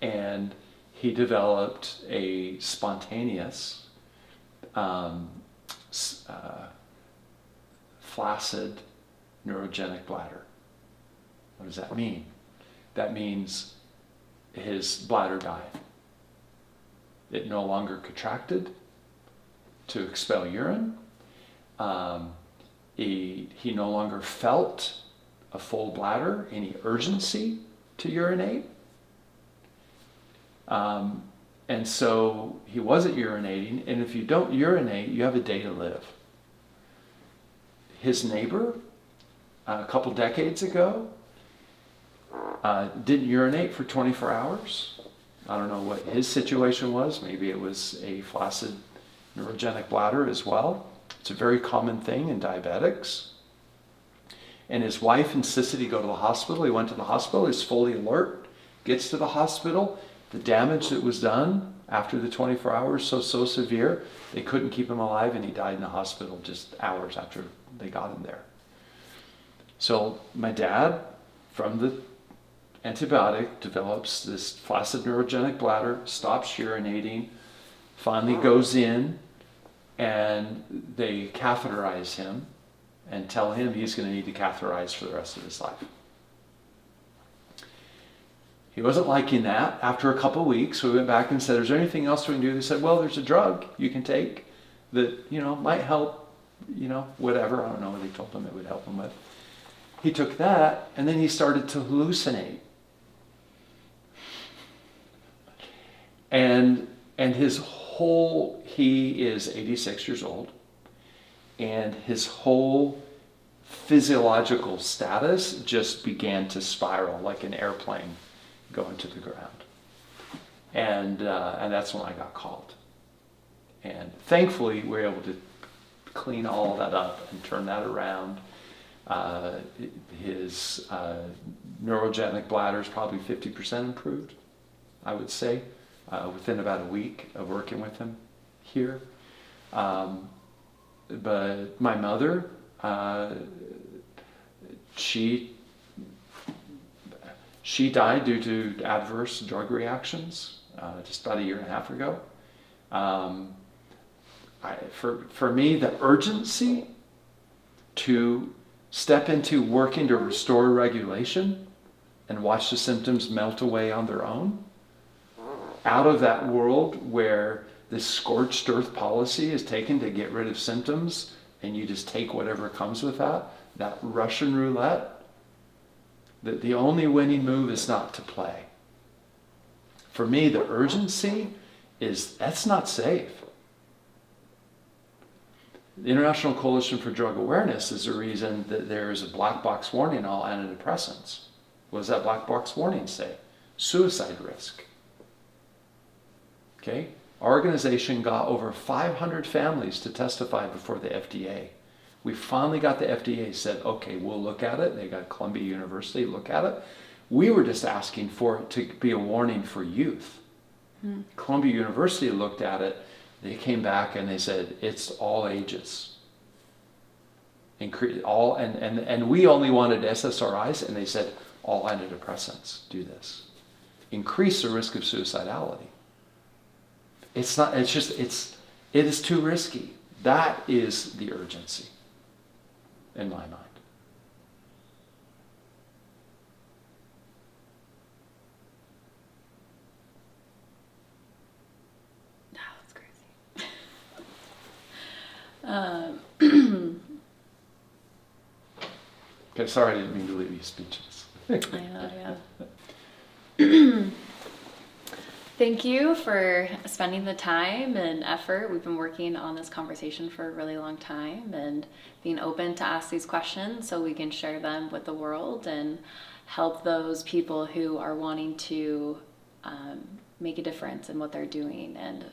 and he developed a spontaneous flaccid neurogenic bladder. What does that mean? That means his bladder died. It no longer contracted to expel urine. He no longer felt a full bladder, any urgency to urinate. And so he wasn't urinating, and if you don't urinate, you have a day to live. His neighbor, a couple decades ago, didn't urinate for 24 hours. I don't know what his situation was. Maybe it was a flaccid neurogenic bladder as well. It's a very common thing in diabetics. And his wife insisted he go to the hospital. He went to the hospital. He's fully alert, gets to the hospital. The damage that was done after the 24 hours so severe, they couldn't keep him alive, and he died in the hospital just hours after they got him there. So my dad, from the antibiotic, develops this flaccid neurogenic bladder, stops urinating, finally goes in, and they catheterize him and tell him he's going to need to catheterize for the rest of his life. He wasn't liking that. After a couple of weeks, we went back and said, is there anything else we can do? They said, well, there's a drug you can take that, might help, whatever. I don't know what they told him it would help him with. He took that, and then he started to hallucinate. And he is 86 years old, and his whole physiological status just began to spiral like an airplane going to the ground. And that's when I got called. And thankfully, we were able to clean all of that up and turn that around. His neurogenic bladder is probably 50% improved, I would say, within about a week of working with him here. But my mother, she died due to adverse drug reactions just about a year and a half ago. For me, the urgency to step into working to restore regulation and watch the symptoms melt away on their own, out of that world where this scorched earth policy is taken to get rid of symptoms and you just take whatever comes with that Russian roulette, that the only winning move is not to play. For me, the urgency is that's not safe. The International Coalition for Drug Awareness is the reason that there is a black box warning on all antidepressants. What does that black box warning say? Suicide risk. Okay? Our organization got over 500 families to testify before the FDA. We finally got the FDA said, okay, we'll look at it. They got Columbia University look at it. We were just asking for it to be a warning for youth. Columbia University looked at it. They came back and they said, it's all ages. And we only wanted SSRIs, and they said, all antidepressants do this. Increase the risk of suicidality. It is too risky. That is the urgency in my mind. Okay, sorry, I didn't mean to leave you speechless. I know, yeah. thank you for spending the time and effort. We've been working on this conversation for a really long time and being open to ask these questions so we can share them with the world and help those people who are wanting to make a difference in what they're doing and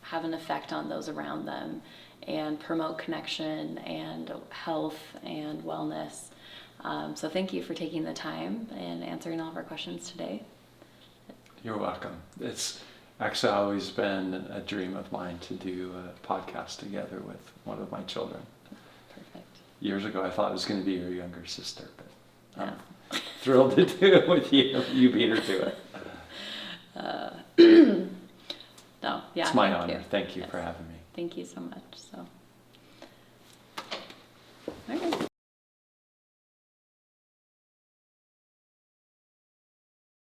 have an effect on those around them and promote connection and health and wellness. So thank you for taking the time and answering all of our questions today. You're welcome. It's actually always been a dream of mine to do a podcast together with one of my children. Perfect. Years ago, I thought it was going to be your younger sister, but I'm thrilled to do it with you. You beat her to it. No, yeah. It's my honor. Thank you for having me. Thank you so much. So, all right.